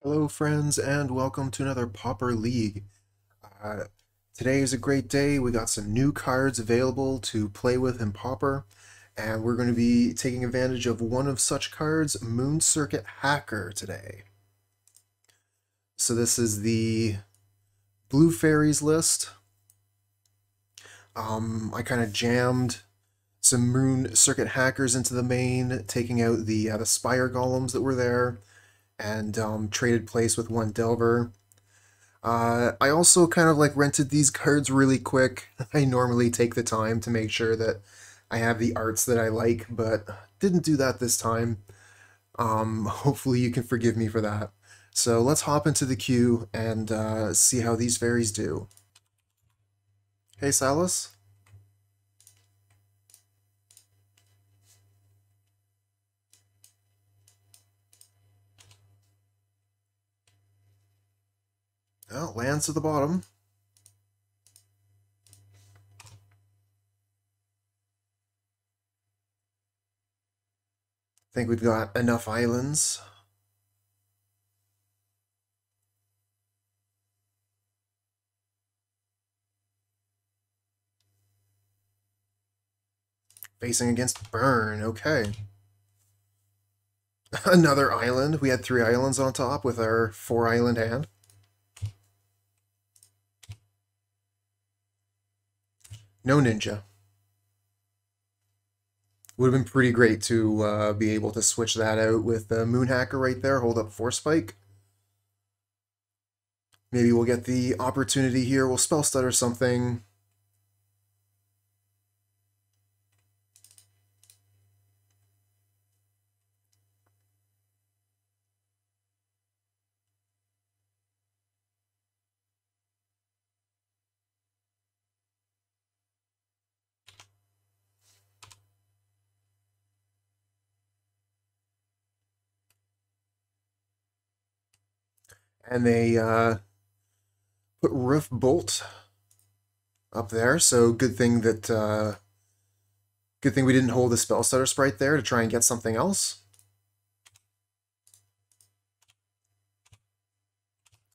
Hello, friends, and welcome to another Pauper League. Uh, Today is a great day. We got some new cards available to play with in Pauper, and we're going to be taking advantage of one of such cards, Moon Circuit Hacker, today. So this is the Blue Fairies list. I kind of jammed some Moon Circuit Hackers into the main, taking out the Spire Golems that were there, and traded place with one Delver. I also kind of like rented these cards really quick. I normally take the time to make sure that I have the arts that I like, but didn't do that this time. Hopefully you can forgive me for that. So let's hop into the queue and see how these fairies do. Hey, Silas. Oh, lands to the bottom. Think we've got enough islands. Facing against Burn, okay. Another island. We had 3 islands on top with our 4 island hand. No ninja. Would have been pretty great to be able to switch that out with the Moon Hacker right there, hold up Force Spike. Maybe we'll get the opportunity here, we'll Spell Stutter something. And they put Roof Bolt up there, so good thing we didn't hold the Spell Stutter Sprite there to try and get something else.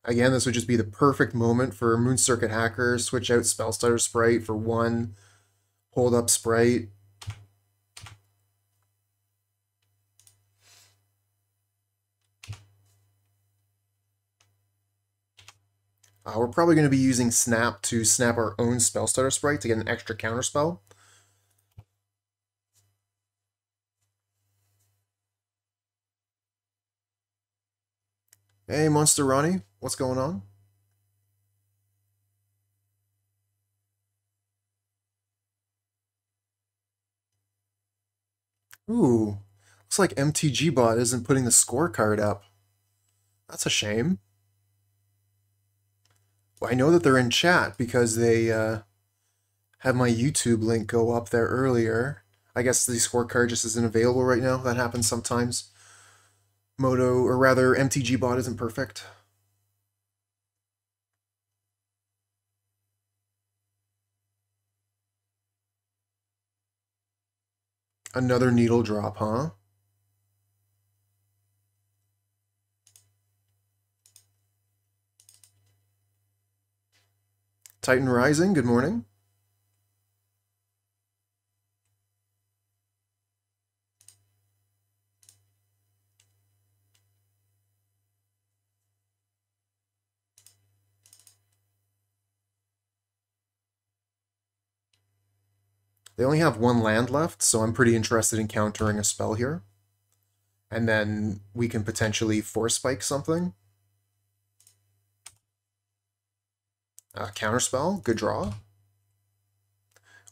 Again, this would just be the perfect moment for Moon Circuit Hacker, switch out Spell Stutter Sprite for 1, hold up Sprite. We're probably going to be using Snap to snap our own Spell Stutter Sprite to get an extra counterspell. Hey, Monster Ronnie, what's going on? Ooh, looks like MtG bot isn't putting the scorecard up. That's a shame. Well, I know that they're in chat because they had my YouTube link go up there earlier. I guess the scorecard just isn't available right now. That happens sometimes. Moto, or rather, MtG bot isn't perfect. Another needle drop, huh? Titan Rising, good morning. They only have 1 land left, so I'm pretty interested in countering a spell here. And then we can potentially Force Spike something. Counterspell, good draw.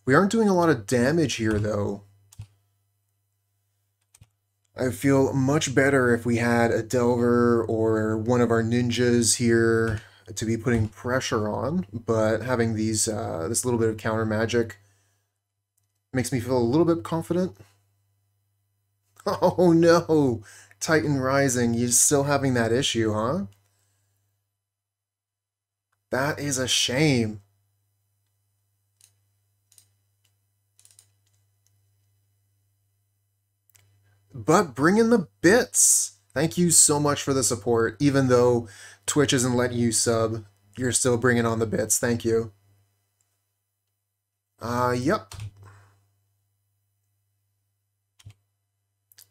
We aren't doing a lot of damage here, though. I feel much better if we had a Delver or one of our ninjas here to be putting pressure on, but having these this little bit of counter magic makes me feel a little bit confident. Oh no! Titan Rising, you're still having that issue, huh? That is a shame. But bring in the bits. Thank you so much for the support. Even though Twitch isn't letting you sub, you're still bringing on the bits. Thank you. Yep.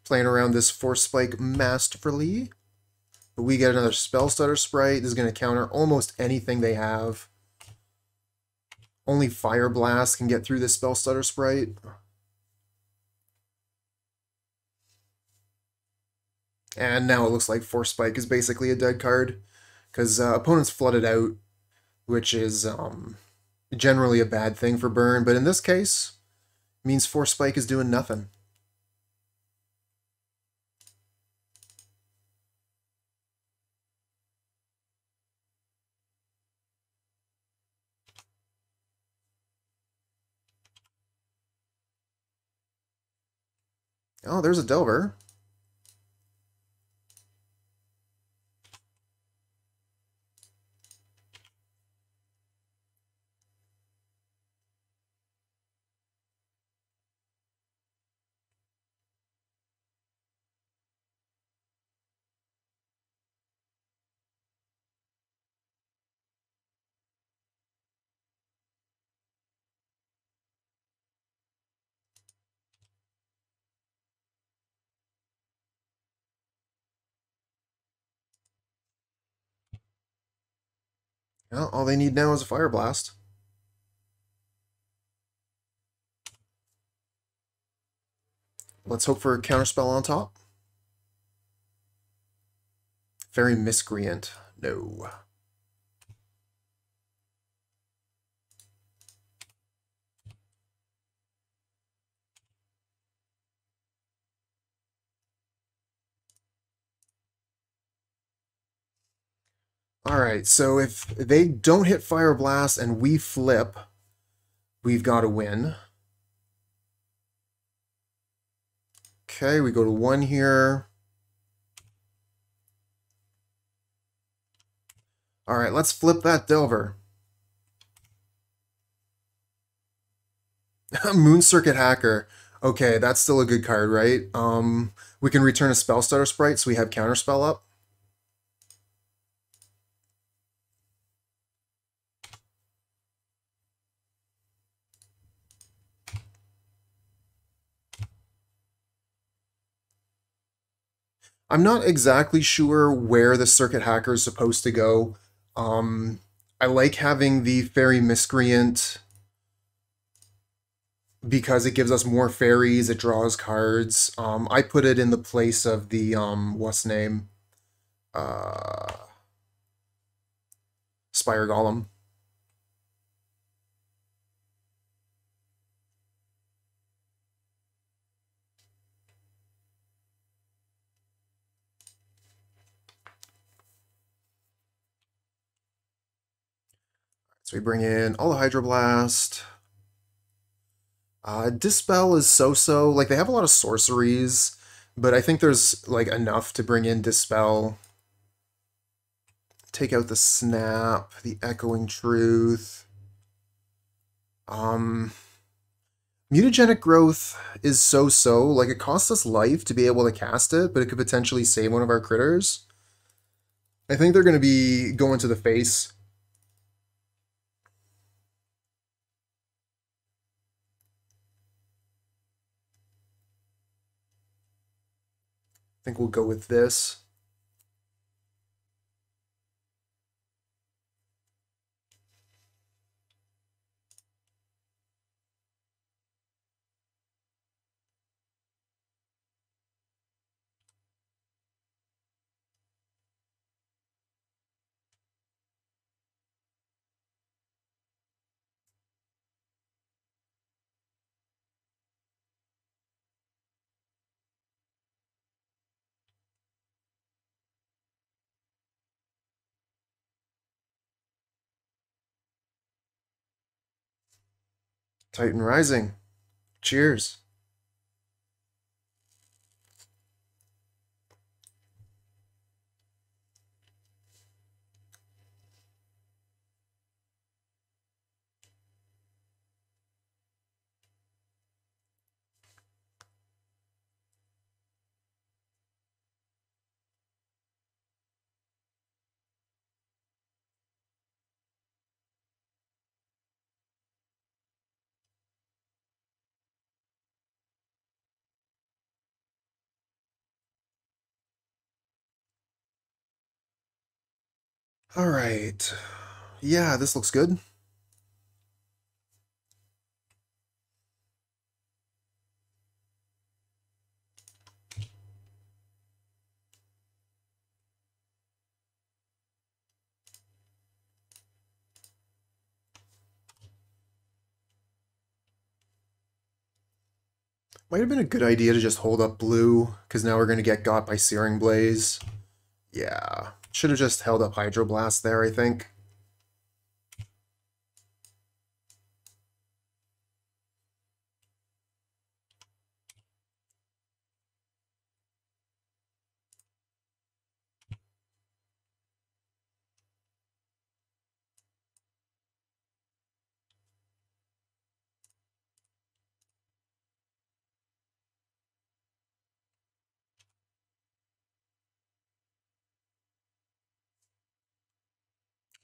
Playing around this Force Spike masterfully. But we get another Spell Stutter Sprite. This is going to counter almost anything they have. Only Fire Blast can get through this Spell Stutter Sprite. And now it looks like Force Spike is basically a dead card. Because opponents flooded out, which is generally a bad thing for burn. But in this case, it means Force Spike is doing nothing. Oh, there's a Delver. Well, all they need now is a Fire Blast. Let's hope for a Counterspell on top. Very Miscreant. No. Alright, so if they don't hit Fire Blast and we flip, we've got to win. Okay, we go to 1 here. Alright, let's flip that Delver. Moon Circuit Hacker. Okay, that's still a good card, right? We can return a Spell Stutter Sprite, so we have Counterspell up. I'm not exactly sure where the Circuit Hacker is supposed to go. I like having the Fairy Miscreant because it gives us more fairies, it draws cards. I put it in the place of the, what's name? Spire Golem. So we bring in all the Hydroblast. Dispel is so-so. Like, they have a lot of sorceries, but I think there's, like, enough to bring in Dispel. Take out the Snap, the Echoing Truth. Mutagenic Growth is so-so. Like, it costs us life to be able to cast it, but it could potentially save one of our critters. I think they're going to be going to the face. I think we'll go with this. Titan Rising. Cheers. All right. Yeah, this looks good. Might have been a good idea to just hold up blue, because now we're going to get got by Searing Blaze. Yeah. Should have just held up Hydroblast there, I think.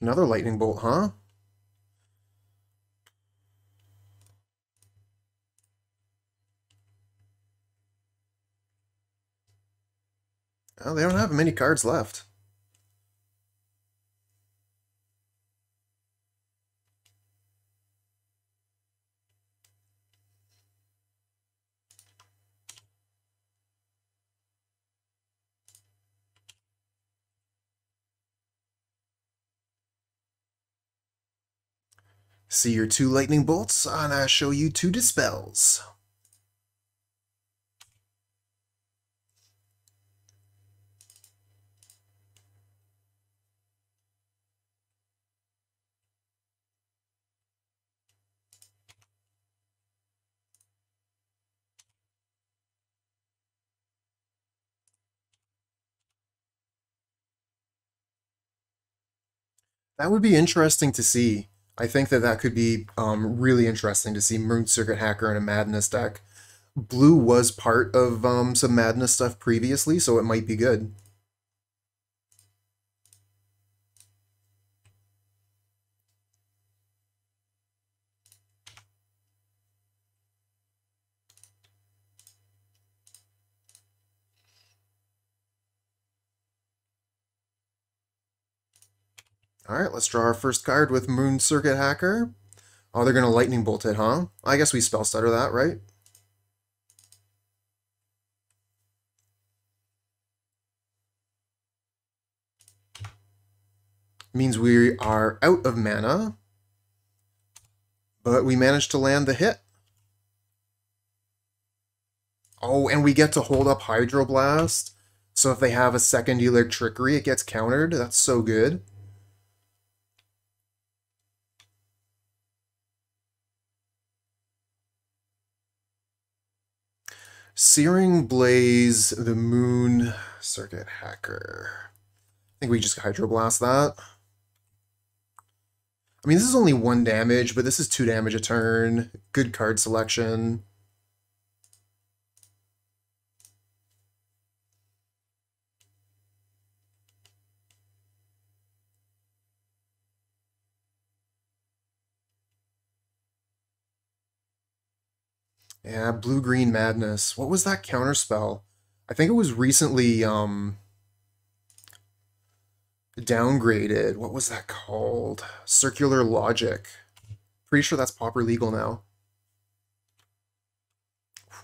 Another Lightning Bolt, huh? Oh, they don't have many cards left. See your 2 Lightning Bolts, and I show you 2 Dispels. That would be interesting to see. I think that that could be really interesting to see Moon Circuit Hacker in a Madness deck. Blue was part of some Madness stuff previously, so it might be good. Alright, let's draw our first card with Moon Circuit Hacker. Oh, they're going to Lightning Bolt it, huh? I guess we Spell Stutter that, right? Means we are out of mana, but we managed to land the hit. Oh, and we get to hold up Hydroblast. So if they have a second Trickery, it gets countered. That's so good. Searing Blaze, the Moon Circuit Hacker. I think we just Hydroblast that. I mean, this is only 1 damage, but this is 2 damage a turn. Good card selection. Yeah, Blue-Green Madness. What was that counterspell? I think it was recently downgraded. What was that called? Circular Logic. Pretty sure that's Pauper legal now.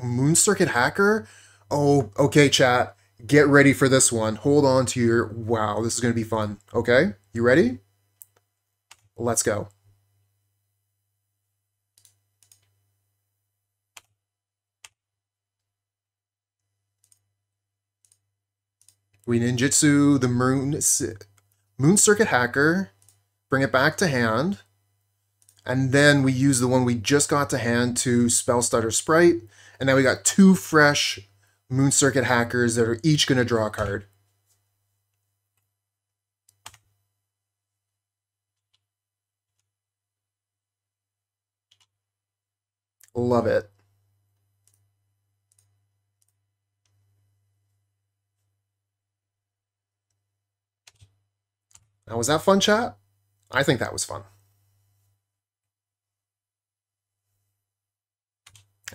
Moon Circuit Hacker? Oh, okay, chat. Get ready for this one. Hold on to your... Wow, this is going to be fun. Okay? You ready? Let's go. We ninjutsu the Moon Circuit Hacker, bring it back to hand, and then we use the one we just got to hand to Spell Stutter Sprite, and now we got 2 fresh Moon Circuit Hackers that are each going to draw a card. Love it. Now, was that fun, chat? I think that was fun.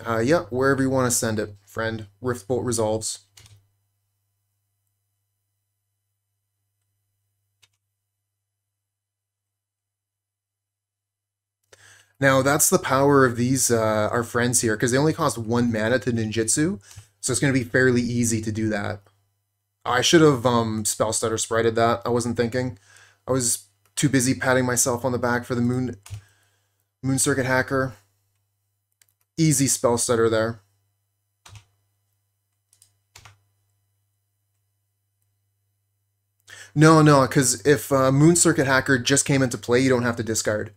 Yeah, wherever you want to send it, friend. Riftbolt resolves. Now that's the power of these our friends here, because they only cost 1 mana to ninjutsu, so it's going to be fairly easy to do that. I should have spell stutter sprited that. I wasn't thinking. I was too busy patting myself on the back for the moon circuit hacker. Easy spell stutter there. No, no, because if Moon Circuit Hacker just came into play, you don't have to discard.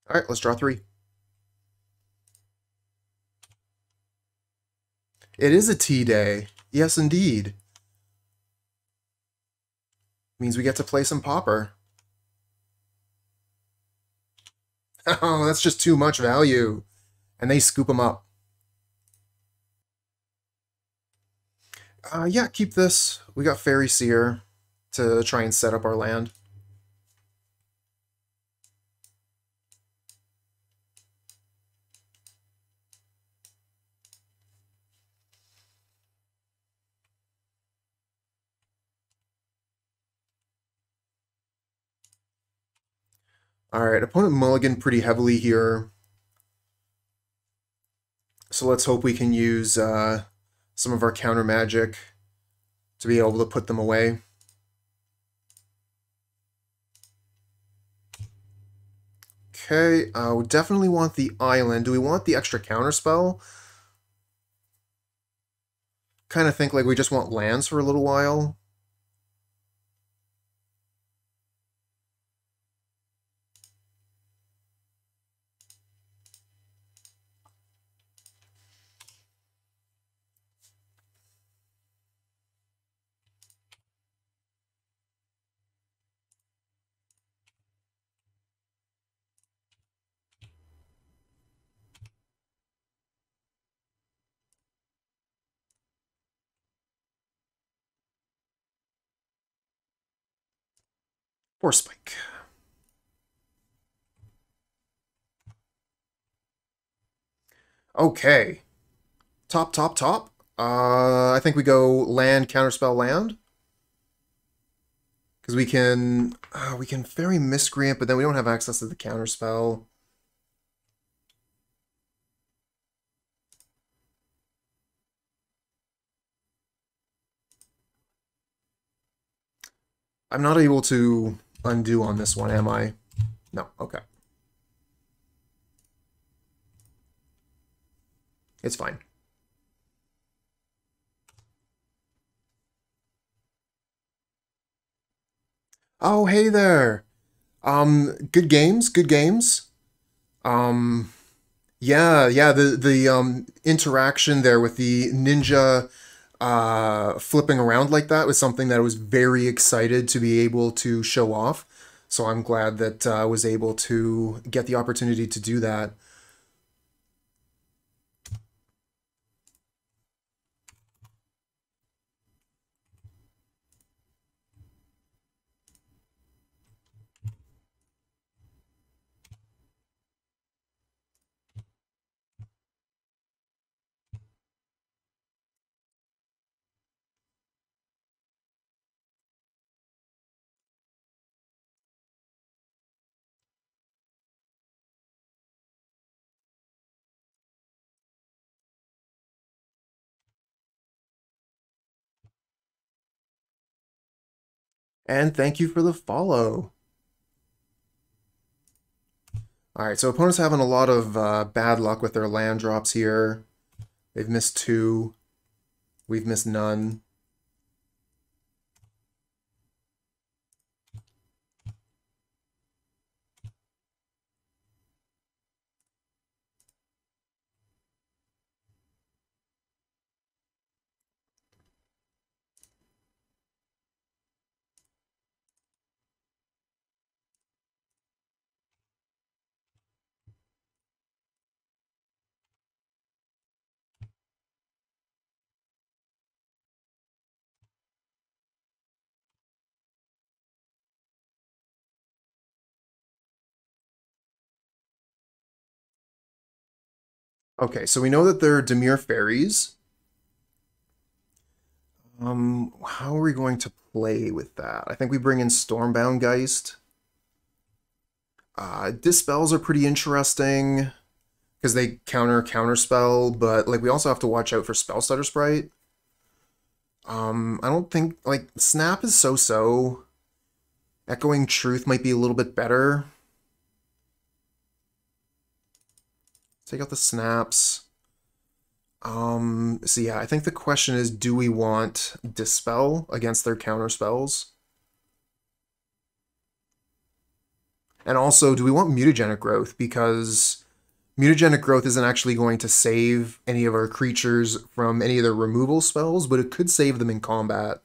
All right, let's draw 3. It is a tea day. Yes, indeed. Means we get to play some Pauper. Oh, that's just too much value. And they scoop them up. Yeah, keep this. We got Fairy Seer to try and set up our land. Alright, opponent mulligan pretty heavily here. So let's hope we can use some of our counter magic to be able to put them away. Okay, we definitely want the island. Do we want the extra counter spell? Kind of think like we just want lands for a little while. Or Spike. Okay. Top, top, top. I think we go land, counterspell, land. Because we can Fairy Miscreant, but then we don't have access to the counterspell. I'm not able to undo on this one, am I? No, okay. It's fine. Oh, hey there. Good games, good games. Um, yeah, the interaction there with the ninja flipping around like that was something that I was very excited to be able to show off. So I'm glad that I was able to get the opportunity to do that. And thank you for the follow. All right, so opponents having a lot of bad luck with their land drops here. They've missed 2. We've missed none. Okay, so we know that they're Dimir Faeries. How are we going to play with that? I think we bring in Stormbound Geist. Dispels are pretty interesting because they counterspell, but like we also have to watch out for Spell Stutter Sprite. I don't think like Snap is so-so. Echoing Truth might be a little bit better. Take out the snaps. So yeah, I think the question is, do we want Dispel against their counter spells? And also, do we want Mutagenic Growth? Because Mutagenic Growth isn't actually going to save any of our creatures from any of their removal spells, but it could save them in combat.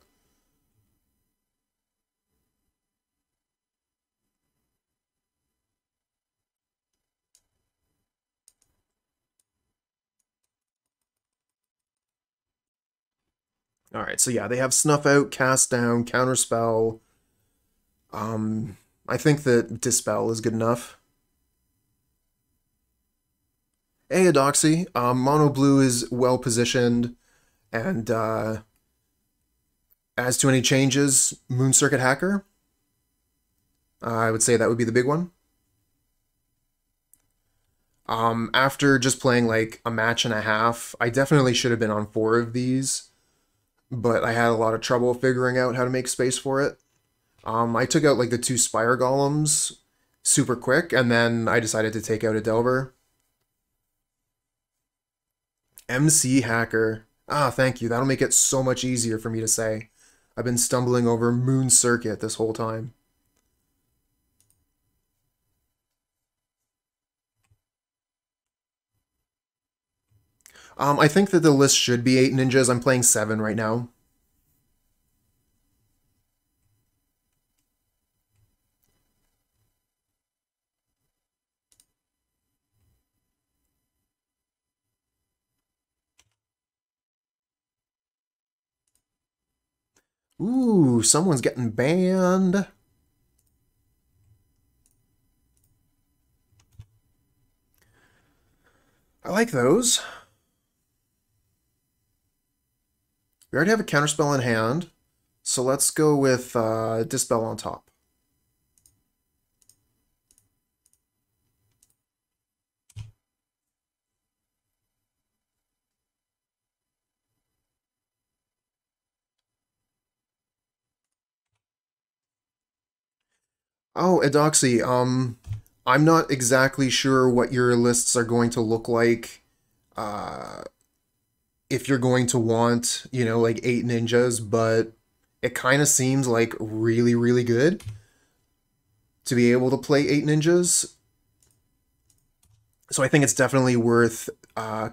All right, so yeah, they have Snuff Out, Cast Down, Counterspell. I think that Dispel is good enough. Aeodoxy, Mono Blue is well positioned, and as to any changes, Moon Circuit Hacker. I would say that would be the big one. After just playing like a match and a half, I definitely should have been on 4 of these, but I had a lot of trouble figuring out how to make space for it. I took out like the 2 Spire Golems super quick, and then I decided to take out a Delver. MC Hacker. Ah, thank you. That'll make it so much easier for me to say. I've been stumbling over Moon Circuit this whole time. I think that the list should be 8 ninjas. I'm playing 7 right now. Ooh, someone's getting banned. I like those. We already have a counterspell in hand, so let's go with Dispel on top. Oh, Edoxy, I'm not exactly sure what your lists are going to look like. Uh, if you're going to want, you know, like 8 ninjas, but it kind of seems like really, really good to be able to play 8 ninjas. So I think it's definitely worth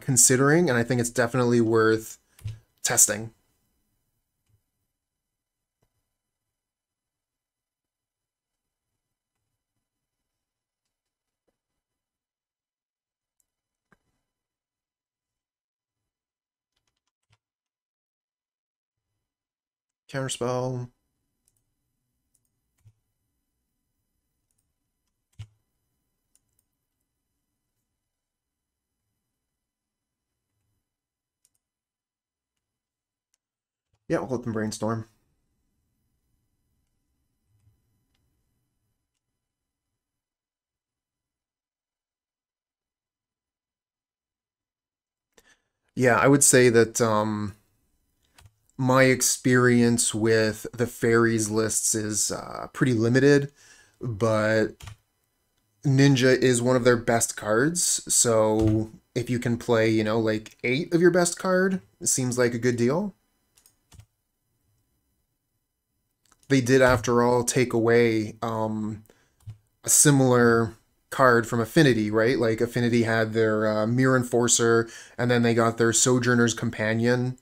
considering, and I think it's definitely worth testing. Counterspell. Yeah, we'll let them brainstorm. Yeah, I would say that my experience with the Faeries lists is pretty limited, but Ninja is one of their best cards. So if you can play, you know, like 8 of your best card, it seems like a good deal. They did, after all, take away a similar card from Affinity, right? Like Affinity had their Mirror Enforcer, and then they got their Sojourner's Companion.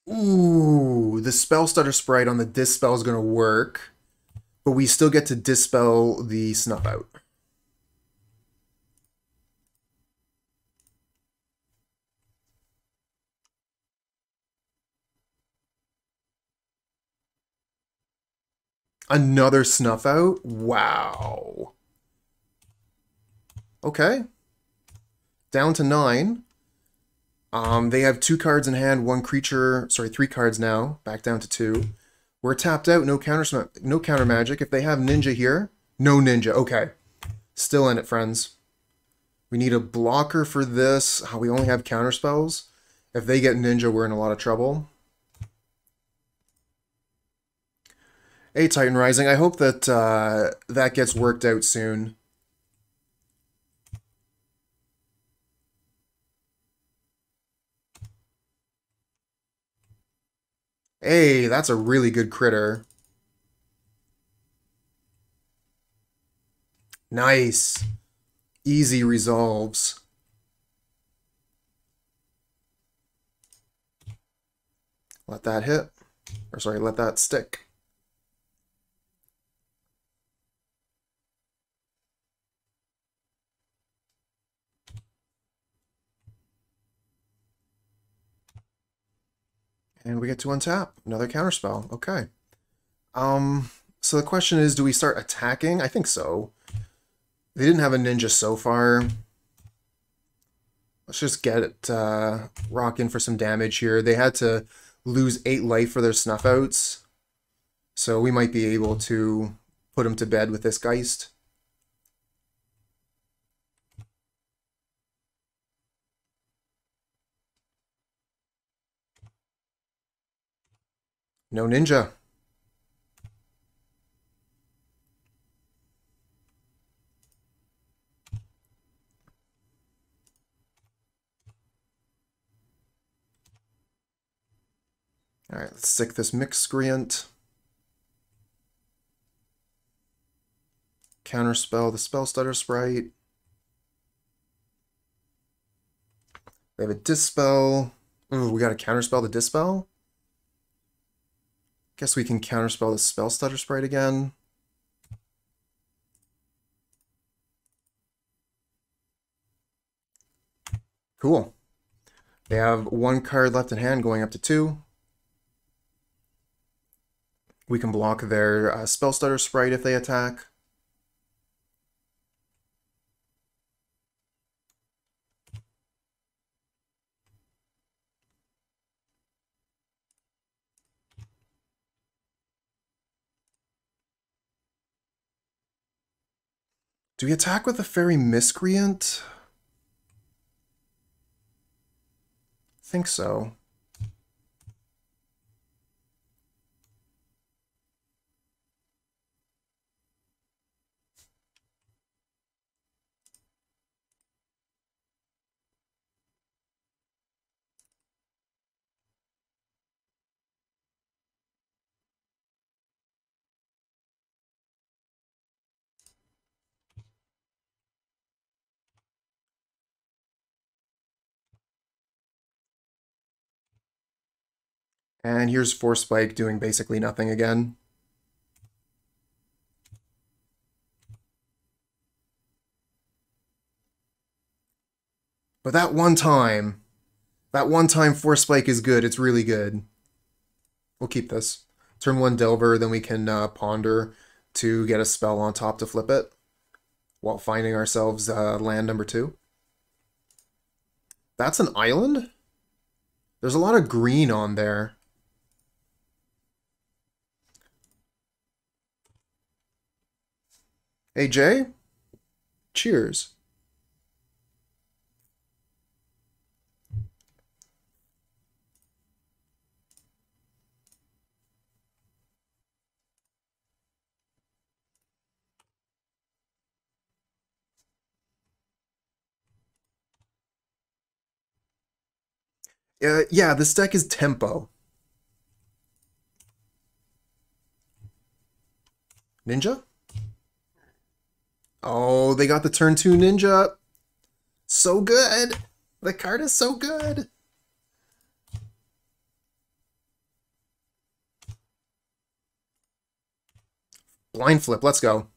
Ooh, the Spell Stutter Sprite on the Dispel is going to work, but we still get to Dispel the Snuff Out. Another snuff out? Wow. Okay. Down to 9. They have 2 cards in hand, 1 creature, sorry, 3 cards now, back down to 2. We're tapped out, no counter magic. If they have ninja here, no ninja. Okay. Still in it, friends. We need a blocker for this. We only have counter spells. If they get ninja, we're in a lot of trouble. Hey, Titan Rising, I hope that that gets worked out soon. Hey, that's a really good critter. Nice. Easy resolves. Let that hit. Or sorry, let that stick. And we get to untap. Another counterspell. Okay. So the question is, do we start attacking? I think so. They didn't have a ninja so far. Let's just get it rocking for some damage here. They had to lose 8 life for their snuff outs. So we might be able to put them to bed with this Geist. No ninja. Alright, let's stick this Miscreant. Counterspell the Spell Stutter Sprite. They have a Dispel. Ooh, we got to counterspell the Dispel? Guess we can counterspell the Spell Stutter Sprite again. Cool. They have 1 card left in hand going up to 2. We can block their Spell Stutter Sprite if they attack. Do we attack with the Fairy Miscreant? I think so. And here's Force Spike doing basically nothing again. But that one time Force Spike is good. It's really good. We'll keep this. Turn 1 Delver, then we can Ponder to get a spell on top to flip it while finding ourselves land number 2. That's an island? There's a lot of green on there. Hey, Jay? Cheers. Yeah, this deck is tempo. Ninja? Oh, they got the turn 2 ninja. So good. The card is so good. Blind flip, let's go.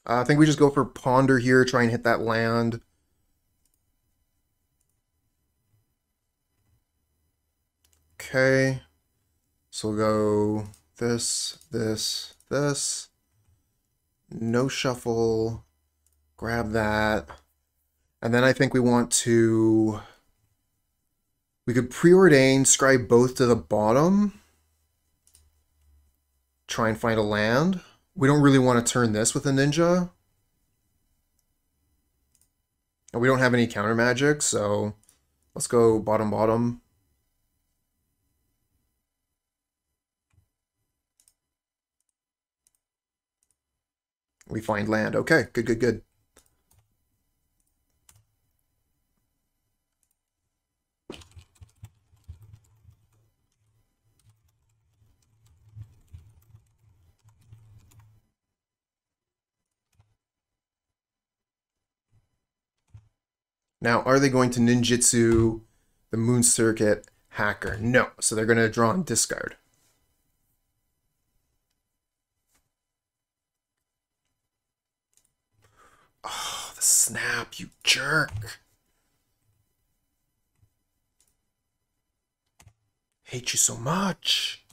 I think we just go for Ponder here, try and hit that land. Okay. So we'll go this, this, this. No shuffle. Grab that. And then I think we want to... We could preordain, scribe both to the bottom. Try and find a land. We don't really want to turn this with a ninja. And we don't have any counter magic, so let's go bottom, bottom. We find land. Okay, good, good, good. Now, are they going to ninjutsu the Moon Circuit Hacker? No. So they're going to draw and discard. Oh, the snap, you jerk. Hate you so much.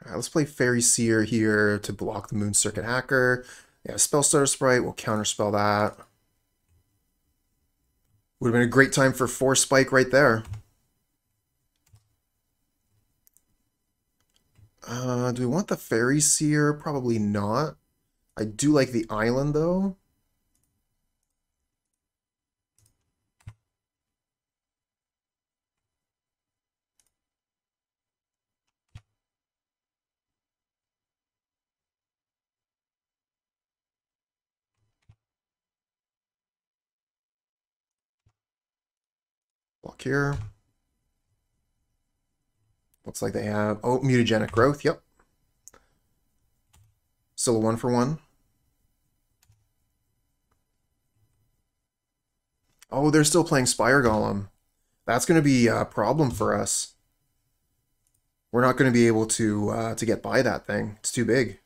Alright, let's play Fairy Seer here to block the Moon Circuit Hacker. Yeah, Spell Starter Sprite, we'll counterspell that. Would have been a great time for Force Spike right there. Do we want the Fairy Seer? Probably not. I do like the island, though. Block here. Looks like they have... Oh, Mutagenic Growth, yep. Still a 1-for-1. Oh, they're still playing Spire Golem. That's going to be a problem for us. We're not going to be able to get by that thing. It's too big.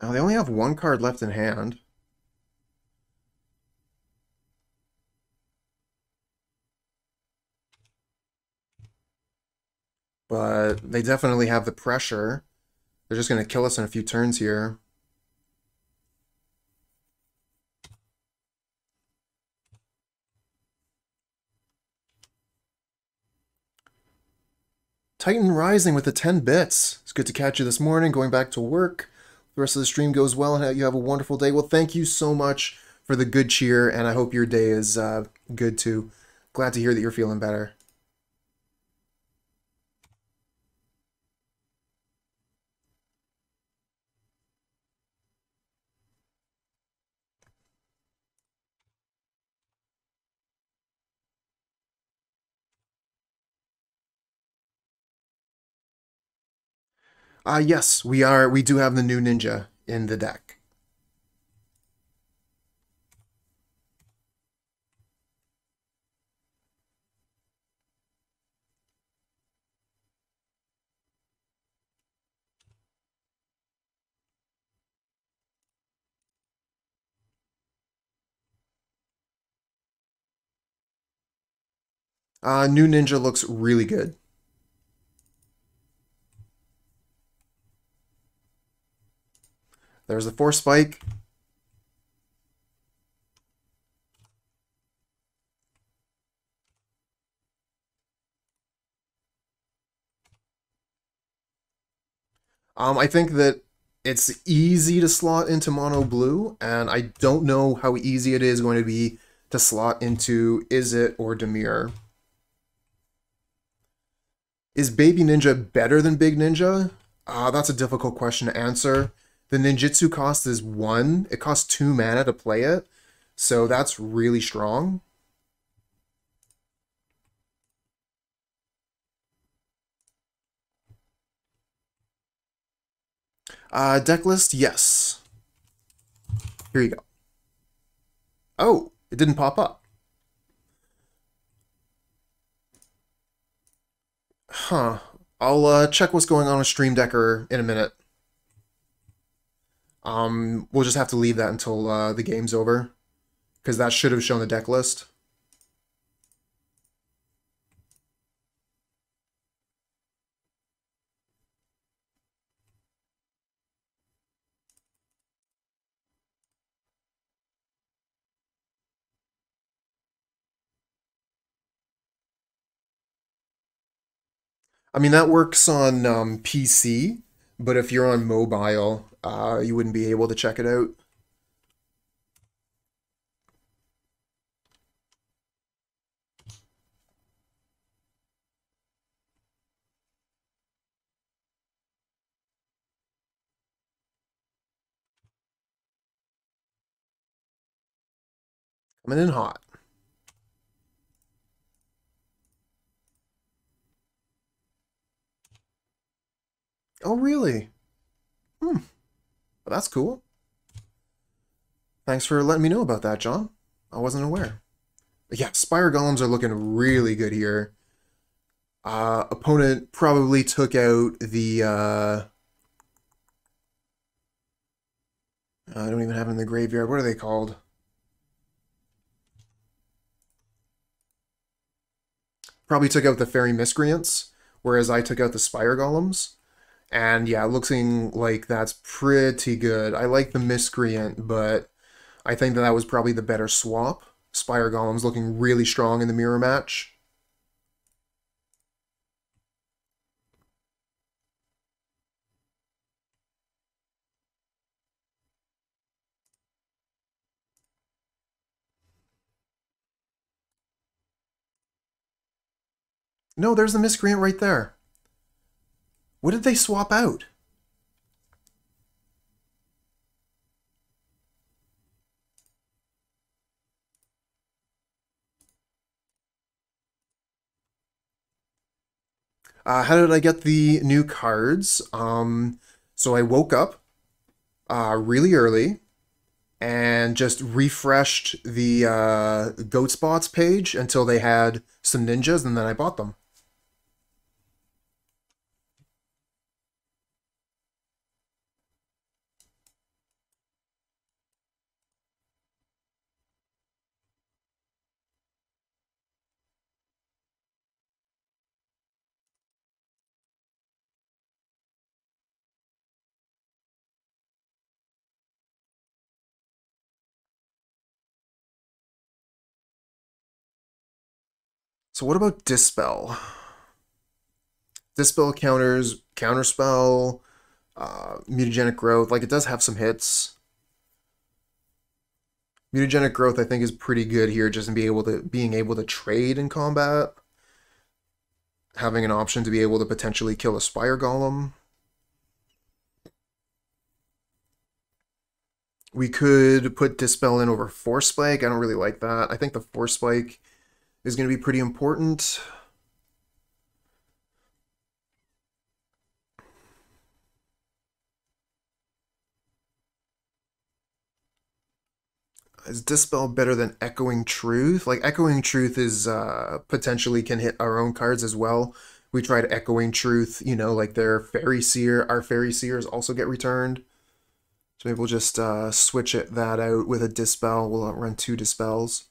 Now, they only have one card left in hand. But they definitely have the pressure. They're just going to kill us in a few turns here. Titan Rising with the 10 bits. It's good to catch you this morning, going back to work. The rest of the stream goes well and you have a wonderful day. Well, thank you so much for the good cheer, and I hope your day is good too. Glad to hear that you're feeling better. Yes, we do have the new ninja in the deck. New ninja looks really good. There's the Force Spike. I think that it's easy to slot into mono blue, and I don't know how easy it is going to be to slot into Izzet or Dimir. Is Baby Ninja better than Big Ninja? That's a difficult question to answer. The ninjutsu cost is 1. It costs 2 mana to play it, so that's really strong. Deck list, yes. Here you go. Oh, it didn't pop up. Huh. I'll check what's going on with Stream Decker in a minute. We'll just have to leave that until the game's over, because that should have shown the deck list. I mean, that works on PC, but if you're on mobile, you wouldn't be able to check it out. Coming in hot. Oh, really? Hmm. Well, that's cool. Thanks for letting me know about that, John. I wasn't aware. But yeah, Spire Golems are looking really good here. Opponent probably took out the... I don't even have it in the graveyard. What are they called? Probably took out the Fairy Miscreants, whereas I took out the Spire Golems. And yeah, looking like that's pretty good. I like the Miscreant, but I think that was probably the better swap. Spire Golem's looking really strong in the mirror match. No, there's the Miscreant right there. What did they swap out? How did I get the new cards? So I woke up really early and just refreshed the Goat Spots page until they had some ninjas, and then I bought them. So what about Dispel? Dispel counters Counterspell, Mutagenic Growth. Like, it does have some hits. Mutagenic Growth, I think, is pretty good here, just in being able to trade in combat. Having an option to be able to potentially kill a Spire Golem. We could put Dispel in over Force Spike. I don't really like that. I think the Force Spike is going to be pretty important. Is Dispel better than Echoing Truth? Like, Echoing Truth is potentially can hit our own cards as well. We tried Echoing Truth, you know, like their Fairy Seer. Our Fairy Seers also get returned. So maybe we'll just switch that out with a Dispel. We'll run 2 Dispels.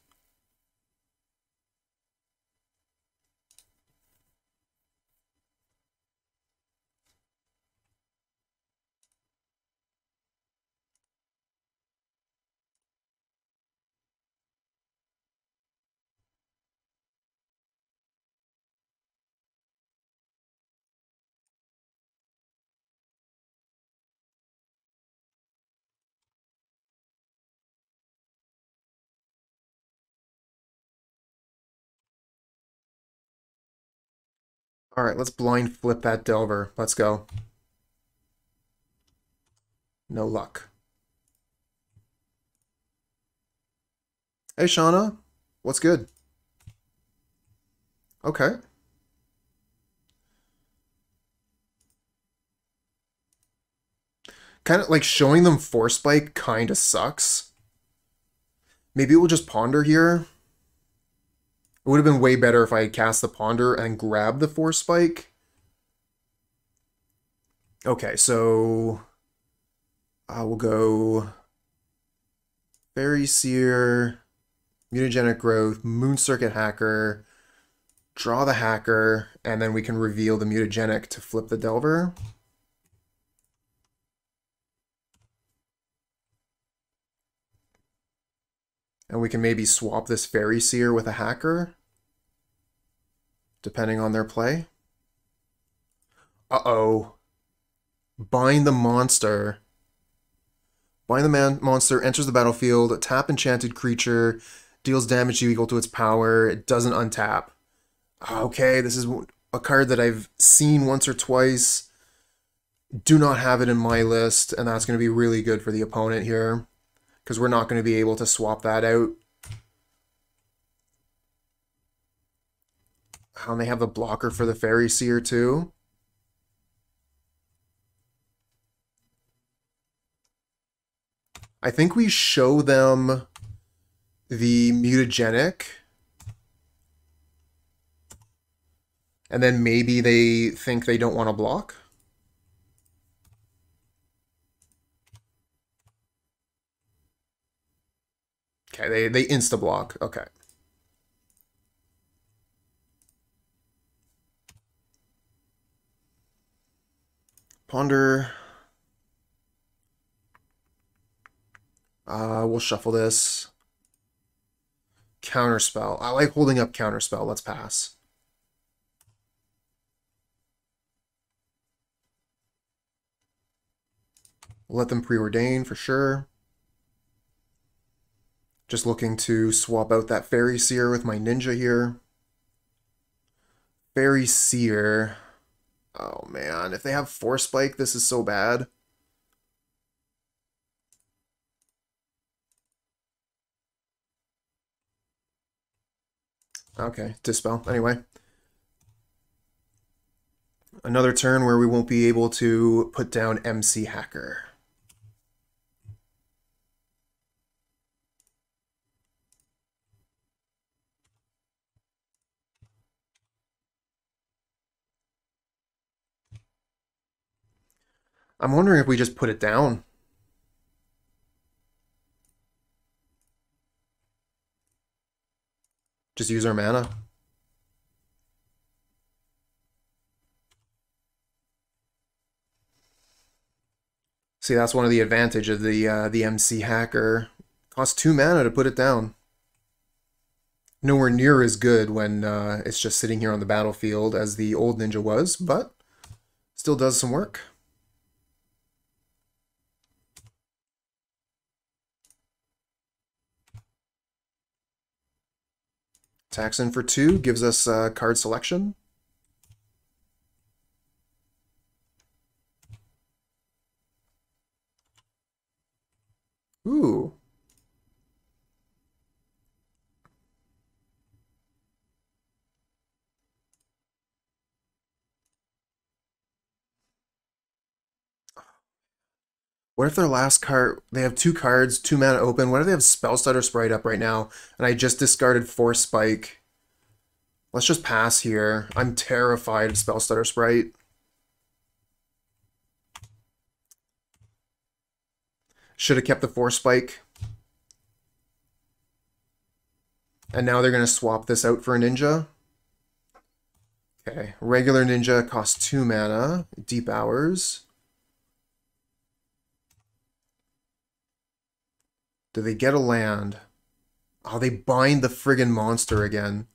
All right, let's blind flip that Delver. Let's go. No luck. Hey, Shauna. What's good? Okay. Kind of like showing them Force Spike kind of sucks. Maybe we'll just Ponder here. It would have been way better if I had cast the Ponder and grabbed the Force Spike. Okay, so we'll go Fairy Seer, Mutagenic Growth, Moon Circuit Hacker, draw the Hacker, and then we can reveal the Mutagenic to flip the Delver. And we can maybe swap this Fairy Seer with a Hacker, depending on their play. Uh-oh. Bind the monster. Bind the monster, enters the battlefield, tap enchanted creature, deals damage equal to its power, it doesn't untap. Okay, this is a card that I've seen once or twice. Do not have it in my list, and that's going to be really good for the opponent here, because we're not going to be able to swap that out. And they have the blocker for the Fairy Seer too. I think we show them the Mutagenic, and then maybe they think they don't want to block. Okay, they insta-block. Okay. Ponder. We'll shuffle this. Counterspell. I like holding up Counterspell. Let's pass. We'll let them preordain for sure. Just looking to swap out that Fairy Seer with my Ninja here. Fairy Seer. Oh man, if they have Force Spike, this is so bad. Okay, Dispel. Anyway. Another turn where we won't be able to put down MC Hacker. I'm wondering if we just put it down. Just use our mana. See, that's one of the advantage of the MC Hacker. Costs 2 mana to put it down. Nowhere near as good when it's just sitting here on the battlefield as the old Ninja was, but still does some work. Attacks in for 2, gives us card selection. Ooh. What if their last card, they have 2 cards, 2 mana open. What if they have Spellstutter Sprite up right now, and I just discarded Force Spike? Let's just pass here. I'm terrified of Spellstutter Sprite. Should have kept the Force Spike. And now they're going to swap this out for a Ninja. Okay, regular Ninja costs 2 mana, Deep Hours. Do they get a land? Oh, they bind the friggin' monster again.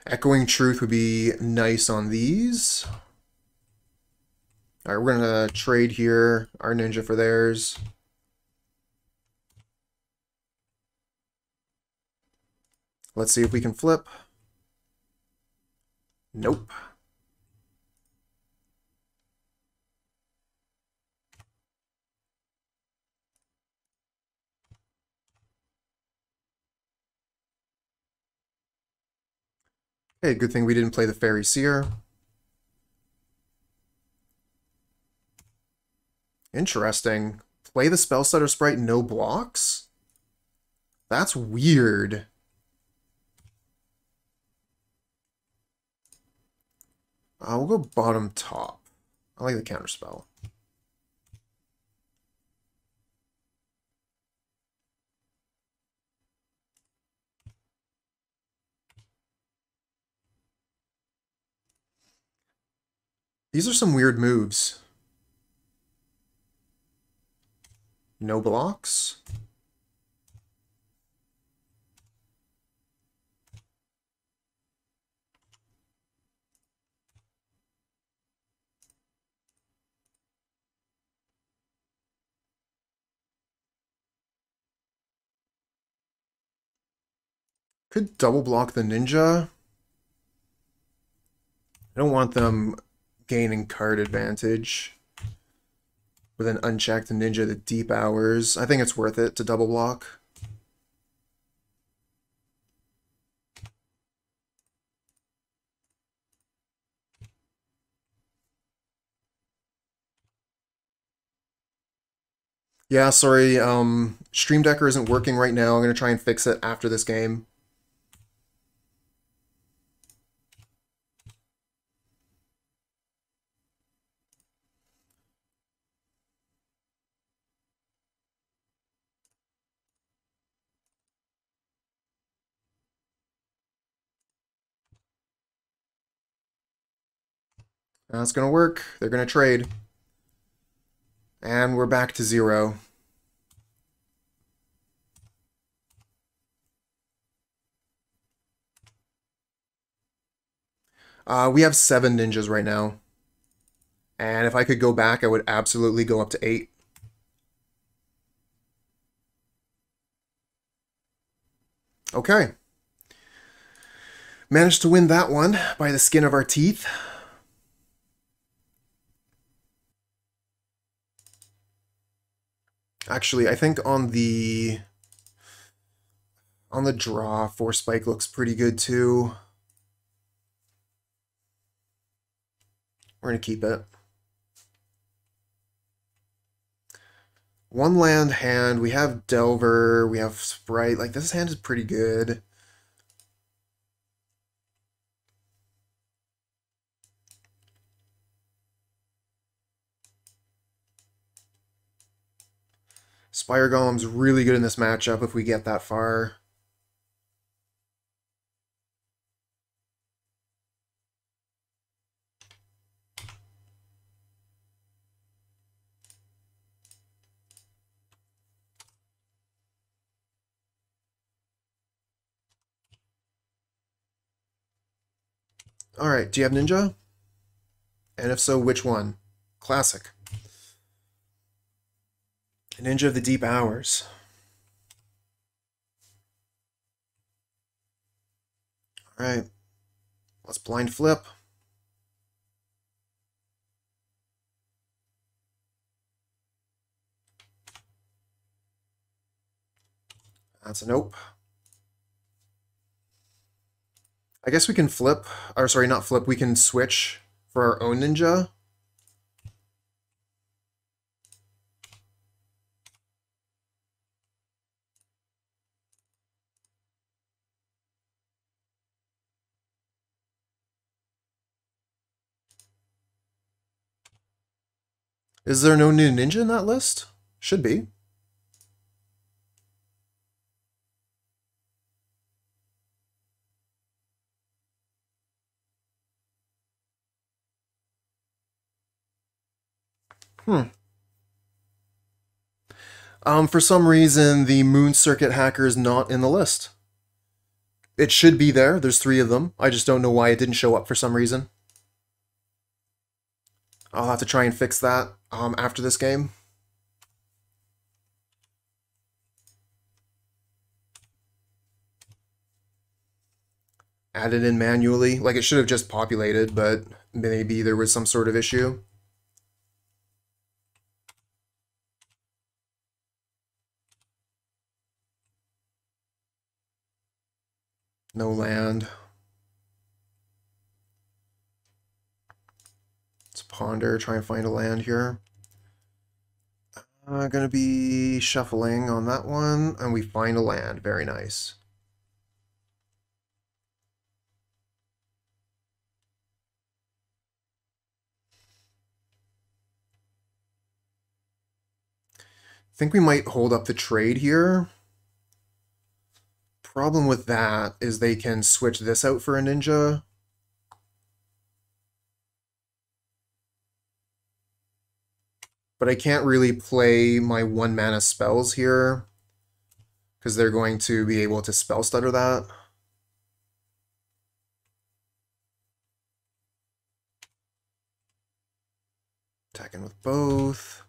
Echoing Truth would be nice on these. Alright, we're gonna trade here our ninja for theirs. Let's see if we can flip. Nope. Hey, good thing we didn't play the Faeries here. Interesting. Play the Spellstutter Sprite, no blocks? That's weird. We'll go bottom top. I like the counterspell. These are some weird moves. No blocks? Could double block the ninja. I don't want them gaining card advantage with an unchecked ninja, the Deep Hours. I think it's worth it to double block. Yeah, sorry, Stream Decker isn't working right now. I'm going to try and fix it after this game. That's going to work. They're going to trade. And we're back to 0. We have 7 ninjas right now. And if I could go back, I would absolutely go up to 8. Okay. Managed to win that one by the skin of our teeth. Actually, I think on the draw, 4 spike looks pretty good too. We're going to keep it. 1 land hand. We have Delver. We have Sprite. Like, this hand is pretty good. Spire Golem's really good in this matchup if we get that far. Alright, do you have Ninja? And if so, which one? Classic. Ninja of the Deep Hours. Alright. Let's blind flip. That's a nope. I guess we can flip, or sorry, not flip, we can switch for our own ninja. Is there no new ninja in that list? Should be. For some reason, the Moon Circuit hacker is not in the list. It should be there. There's 3 of them. I just don't know why it didn't show up for some reason. I'll have to try and fix that after this game. Add it in manually. Like, it should have just populated, but maybe there was some sort of issue. No land. Let's ponder, try and find a land here. Gonna be shuffling on that one, and we find a land. Very nice. I think we might hold up the trade here. Problem with that is they can switch this out for a ninja. But I can't really play my 1-mana spells here because they're going to be able to spell stutter that. Attacking with both.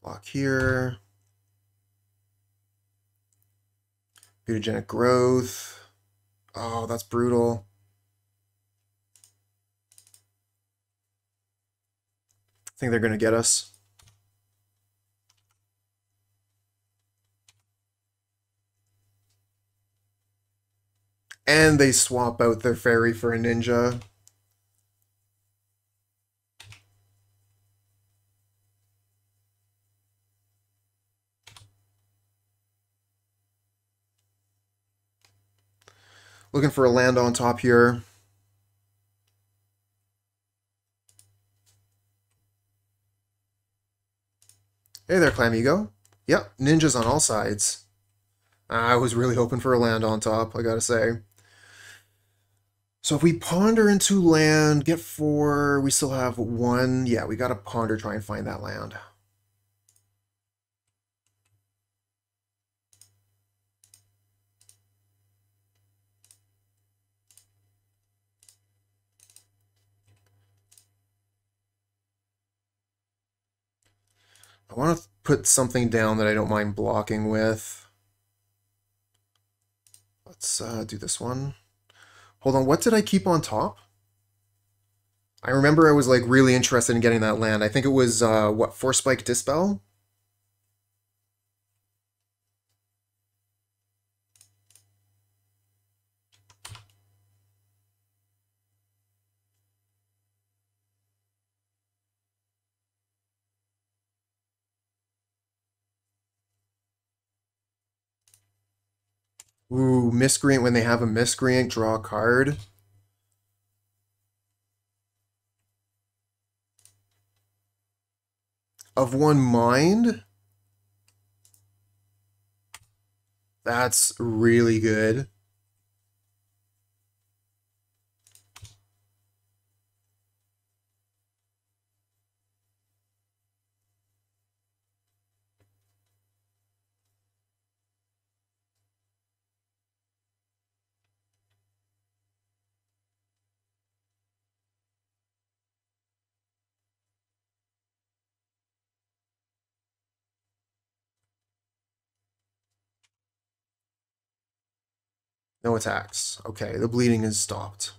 Block here. Mutagenic growth. Oh, that's brutal. I think they're going to get us. And they swap out their fairy for a ninja. Looking for a land on top here. Hey there, Clamigo. Yep, ninjas on all sides. I was really hoping for a land on top, I gotta say. So if we ponder into land, get 4, we still have 1. Yeah, we gotta ponder, try and find that land. I want to put something down that I don't mind blocking with. Let's do this one. Hold on, what did I keep on top? I remember I was like really interested in getting that land. I think it was, what, 4-spike Dispel? Ooh, Miscreant. When they have a Miscreant, draw a card. Of one mind? That's really good. No attacks. Okay, the bleeding is stopped.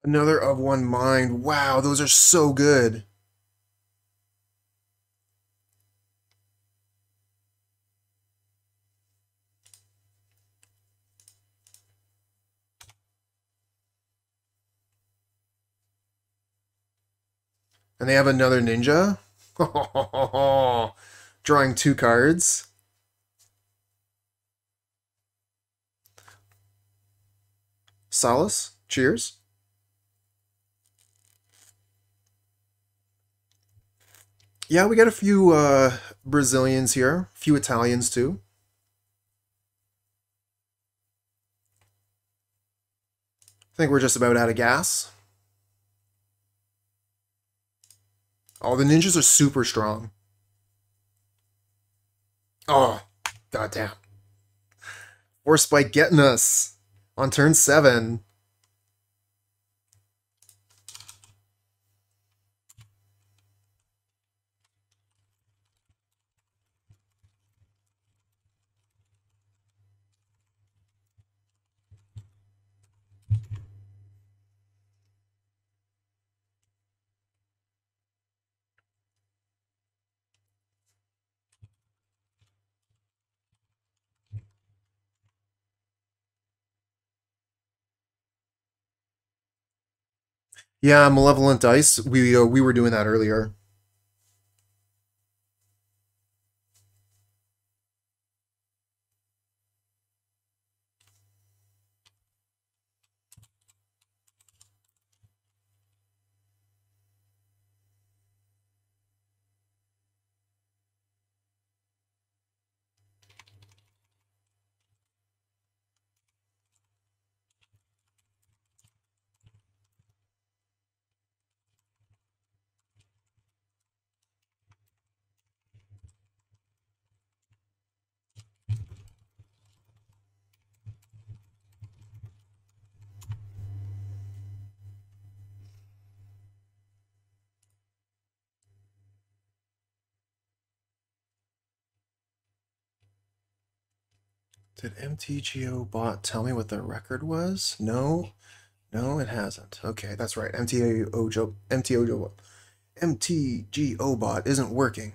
Another of one mind. Wow, those are so good. And they have another ninja. Drawing two cards. Solace. Cheers. Yeah, we got a few Brazilians here. A few Italians too. I think we're just about out of gas. Oh, the ninjas are super strong. Oh, goddamn. Force Spike getting us on turn 7. Yeah, Malevolent Dice. We were doing that earlier. Did MTGO bot tell me what the record was? No. No, it hasn't. Okay, that's right. MTGO bot isn't working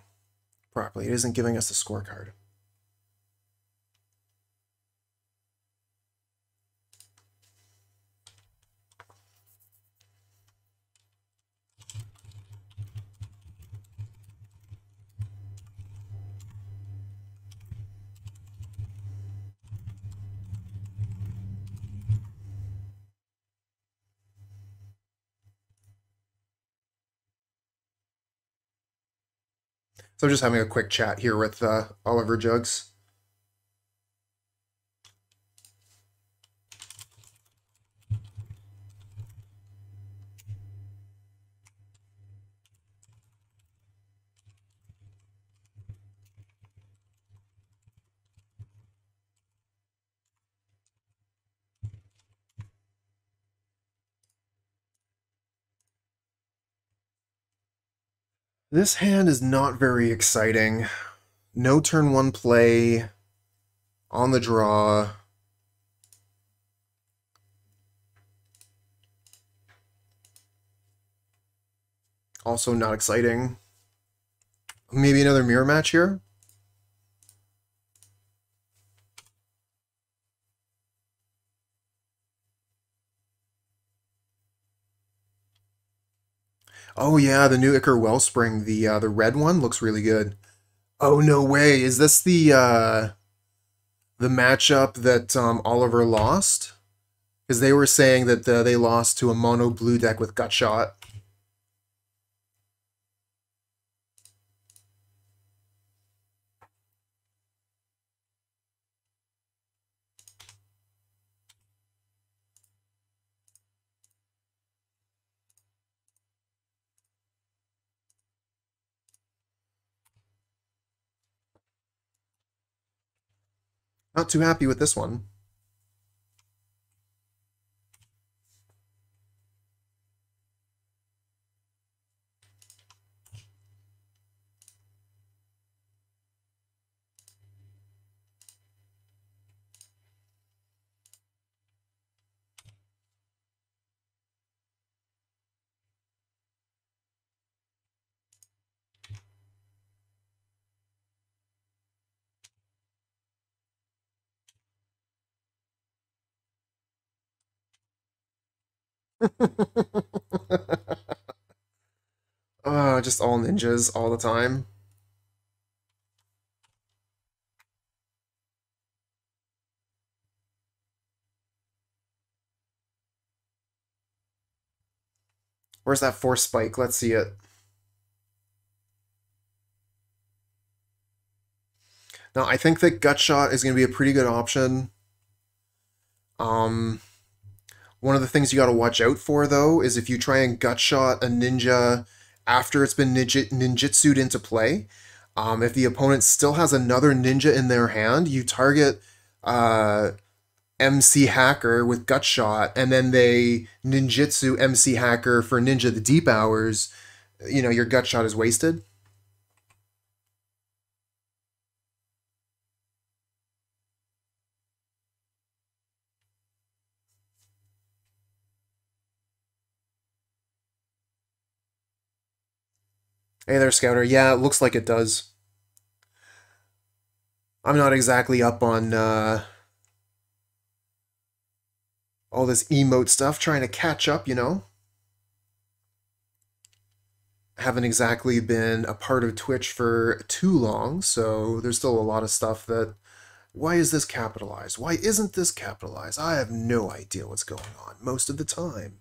properly. It isn't giving us the scorecard. So I'm just having a quick chat here with Oliver Jugs. This hand is not very exciting. No turn 1 play on the draw. Also not exciting. Maybe another mirror match here? Oh yeah, the new Icar Wellspring, the red one looks really good. Oh no way! Is this the matchup that Oliver lost? Because they were saying that they lost to a mono blue deck with Gutshot. Not too happy with this one. Just all ninjas all the time. Where's that force spike? Let's see it. Now, I think that gut shot is going to be a pretty good option. Um, One of the things you got to watch out for, though, is if you try and gut shot a ninja after it's been ninjutsu'd into play. If the opponent still has another ninja in their hand, you target uh, MC Hacker with gut shot, and then they ninjutsu MC Hacker for Ninja the Deep Hours. You know, your gut shot is wasted. Hey there, Scouter. Yeah, it looks like it does. I'm not exactly up on all this emote stuff, trying to catch up, you know? Haven't exactly been a part of Twitch for too long, so there's still a lot of stuff that. Why is this capitalized? Why isn't this capitalized? I have no idea what's going on most of the time.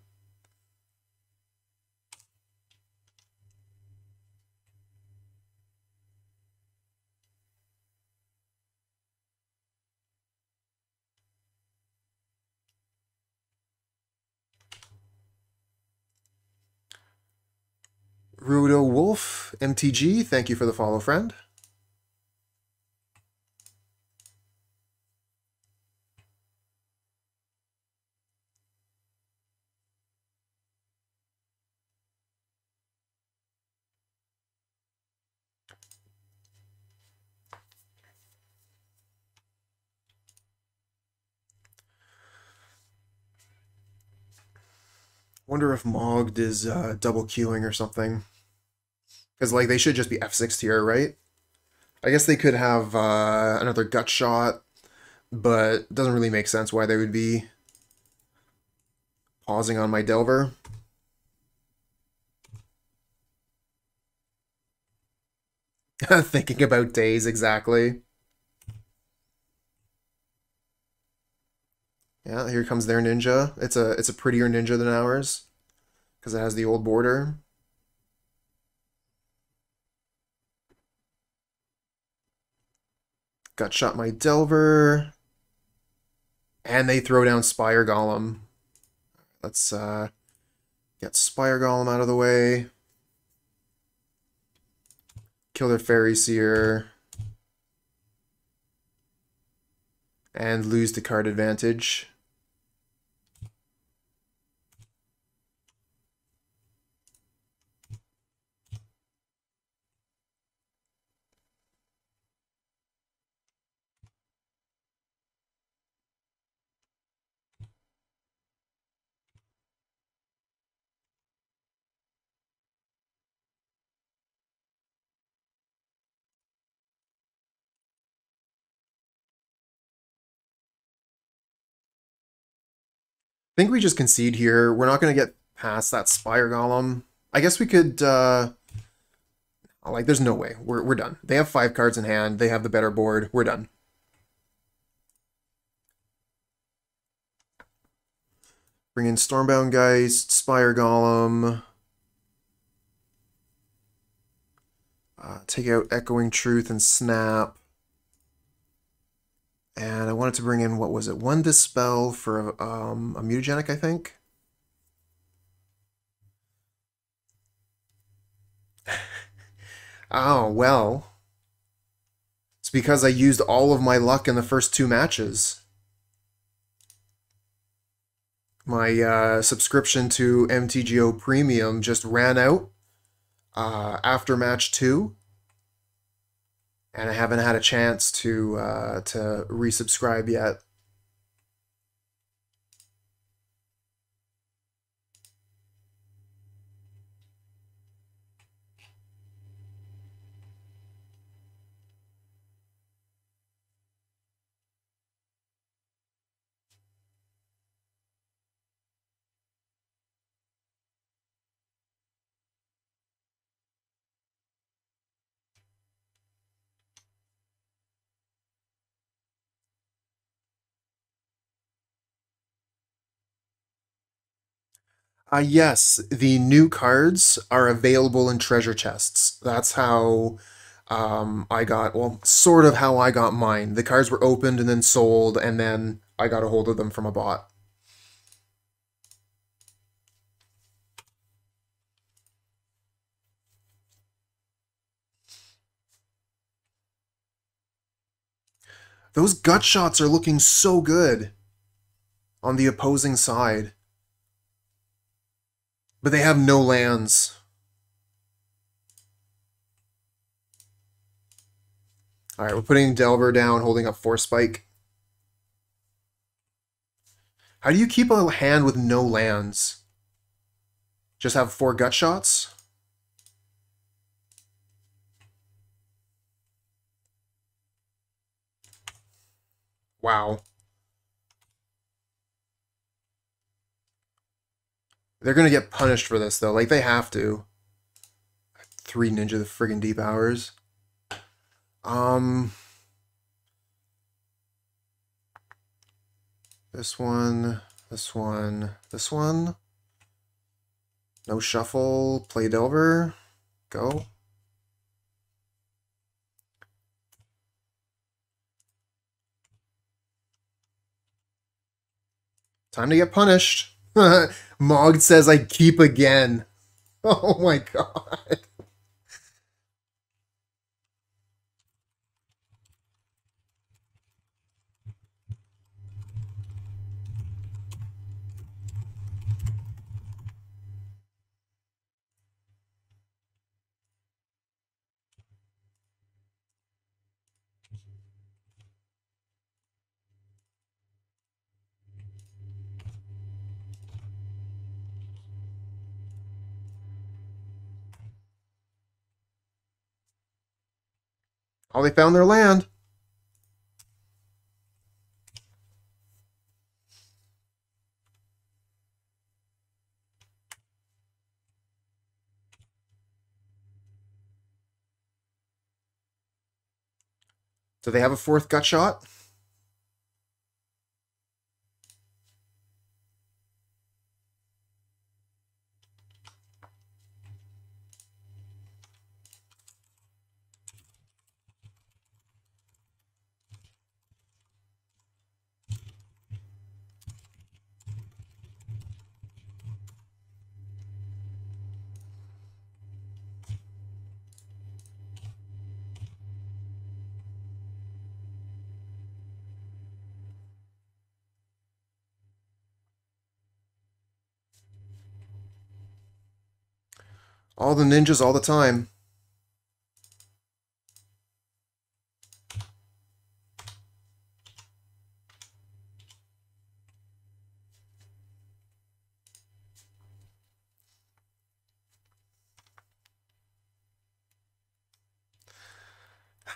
Rudo Wolf, MTG, thank you for the follow, friend. Wonder if Mogged is double queuing or something. Because, like, they should just be F6 here, right? I guess they could have another gut shot, but it doesn't really make sense why they would be pausing on my Delver. Thinking about days, exactly. Yeah, here comes their ninja. It's a prettier ninja than ours because it has the old border. Gut shot my Delver. And they throw down Spire Golem. Let's get Spire Golem out of the way. Kill their Fairy Seer. And lose the card advantage. I think we just concede here. We're not going to get past that Spire Golem. I guess we could, like, there's no way. We're done. They have 5 cards in hand. They have the better board. We're done. Bring in Stormbound Geist, Spire Golem. Take out Echoing Truth and Snap. And I wanted to bring in, what was it? 1 Dispel for a Mutagenic, I think? Oh, well. It's because I used all of my luck in the first 2 matches. My subscription to MTGO Premium just ran out after match 2. And I haven't had a chance to resubscribe yet. Yes, the new cards are available in treasure chests. That's how I got, well, sort of how I got mine. The cards were opened and then sold, and then I got a hold of them from a bot. Those gut shots are looking so good on the opposing side. But they have no lands. Alright, we're putting Delver down, holding up 4 Spike. How do you keep a hand with no lands? Just have 4 gut shots? Wow. They're gonna get punished for this, though. Like, they have to. 3 Ninja the friggin' Deep Hours. This one, this one, this one. No shuffle, play Delver. Go. Time to get punished. Mogg says I keep again. Oh my god. Oh, they found their land. Do they have a 4th gut shot? All the ninjas all the time.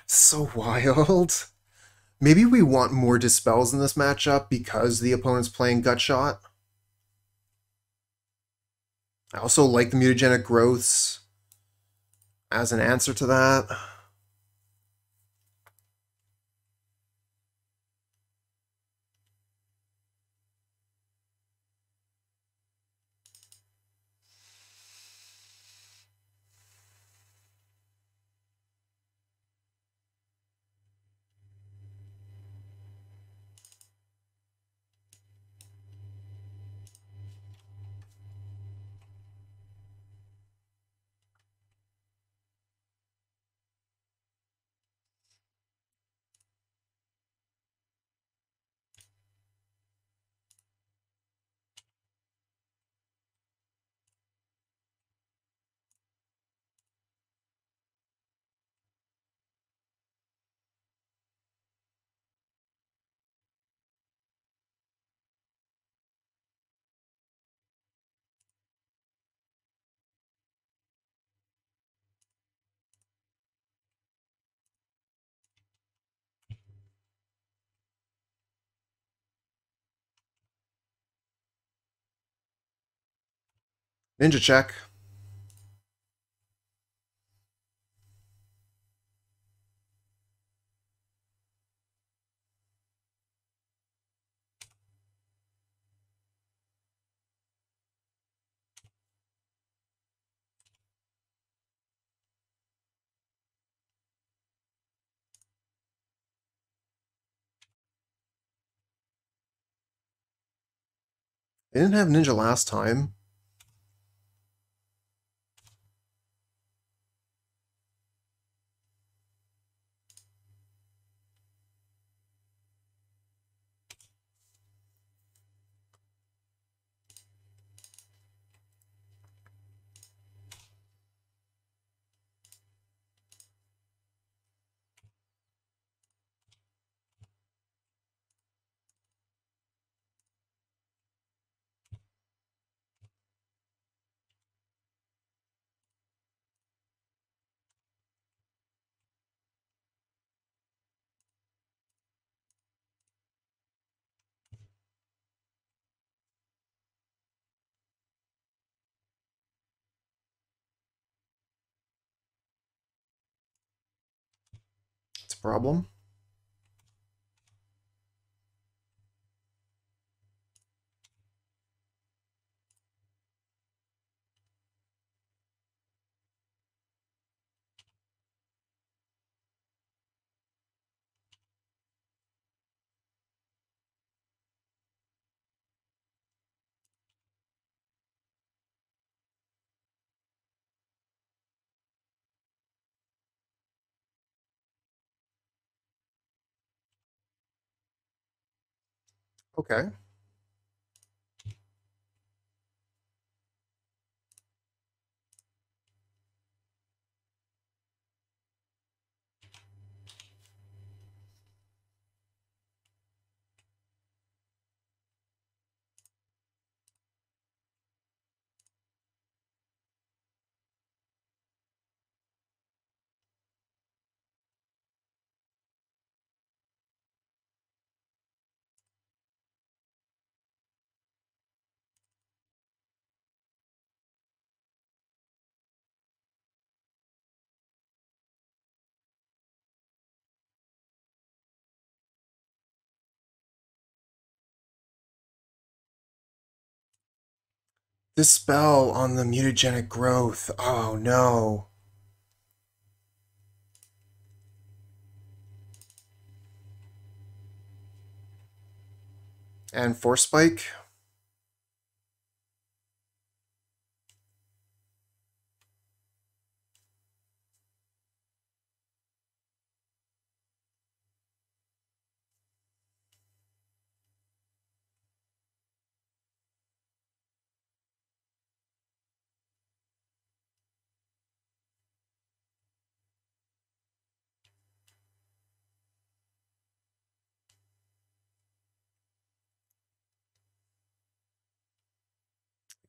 So wild. Maybe we want more dispels in this matchup because the opponent's playing gut shot. I also like the mutagenic growths as an answer to that. Ninja check. They didn't have Ninja last time. It's a problem. Okay. Dispel on the mutagenic growth. Oh no. And Force Spike.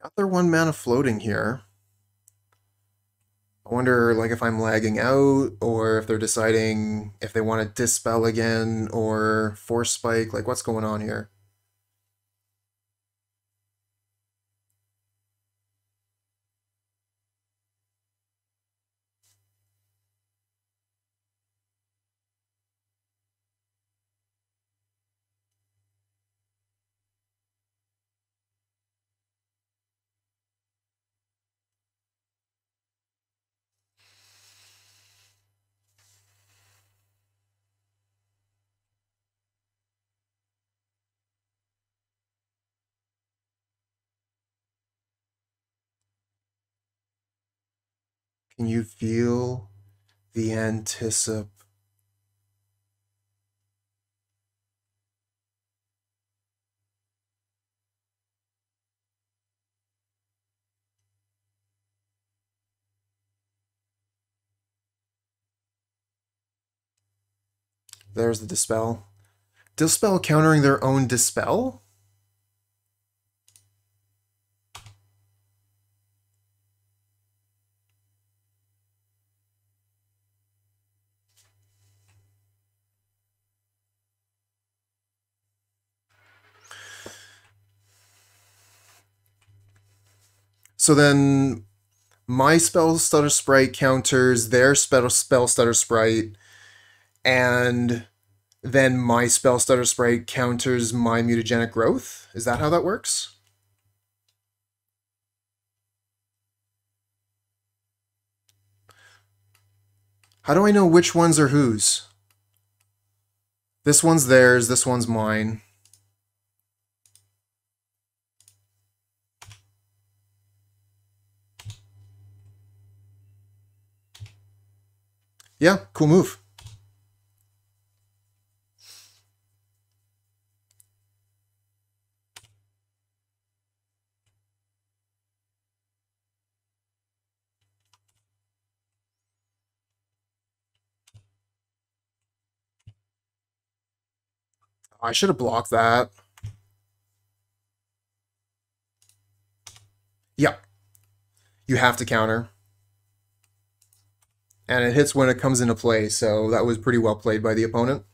Got their 1 mana floating here. I wonder, like, if I'm lagging out, or if they're deciding if they want to Dispel again, or Force Spike. Like, what's going on here? Can you feel the anticip? There's the Dispel. Dispel countering their own Dispel? So then my Spell Stutter Sprite counters their Spell Stutter Sprite, and then my Spell Stutter Sprite counters my Mutagenic Growth? Is that how that works? How do I know which ones are whose? This one's theirs, this one's mine. Yeah, cool move. I should have blocked that. Yeah, you have to counter. And it hits when it comes into play, so that was pretty well played by the opponent.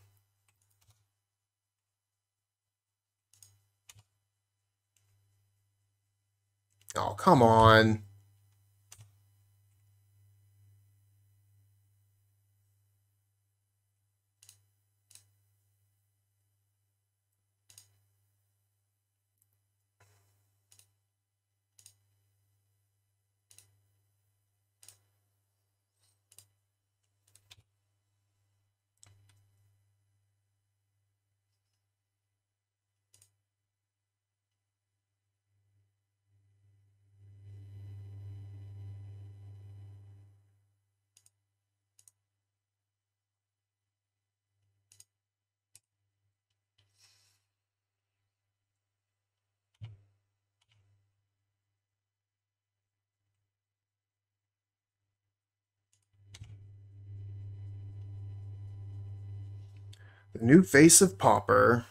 Oh, come on. The new face of Pauper.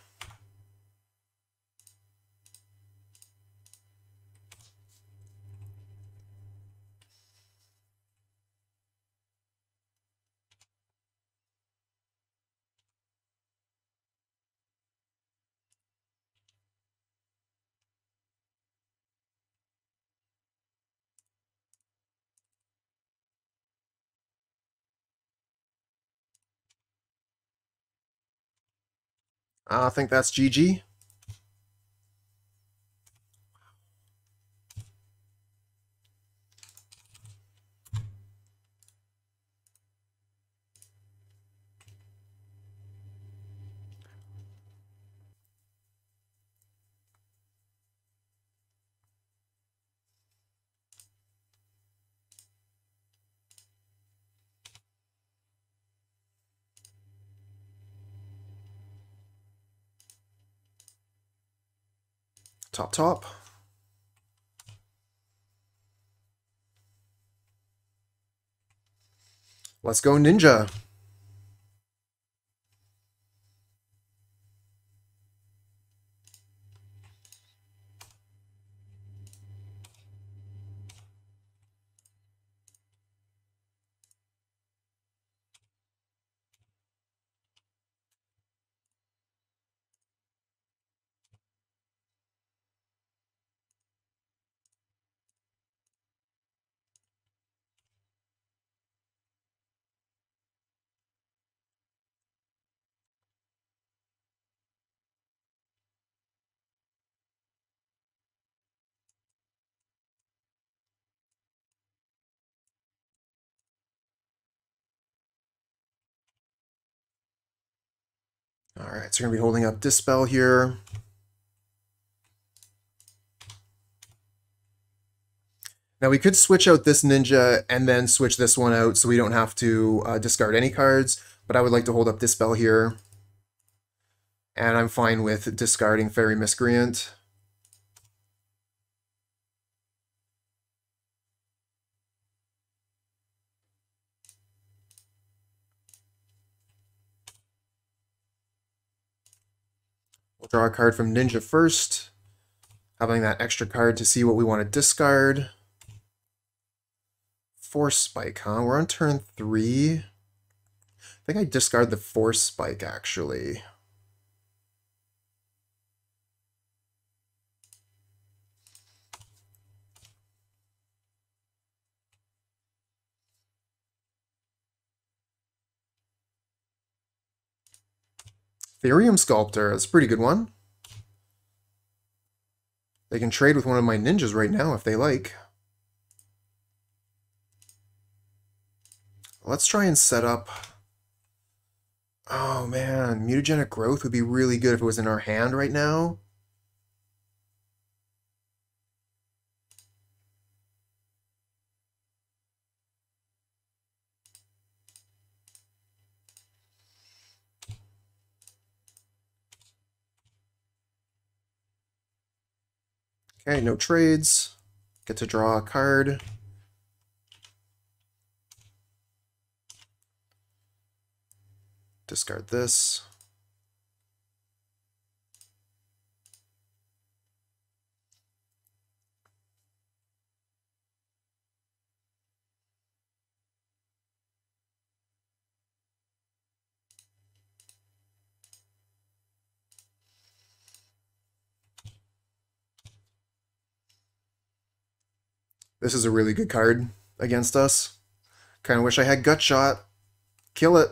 I think that's GG. Top, top. Let's go Ninja. All right, so we're going to be holding up Dispel here. Now we could switch out this Ninja and then switch this one out so we don't have to discard any cards, but I would like to hold up Dispel here. And I'm fine with discarding Fairy Miscreant. We'll draw a card from Ninja first, having that extra card to see what we want to discard. Force Spike, huh? We're on turn 3. I think I discard the Force Spike, actually. Therium Sculptor, that's a pretty good one. They can trade with one of my ninjas right now if they like. Let's try and set up... Oh man, Mutagenic Growth would be really good if it was in our hand right now. Okay, no trades. Get to draw a card. Discard this. This is a really good card against us. Kind of wish I had Gut Shot. Kill it.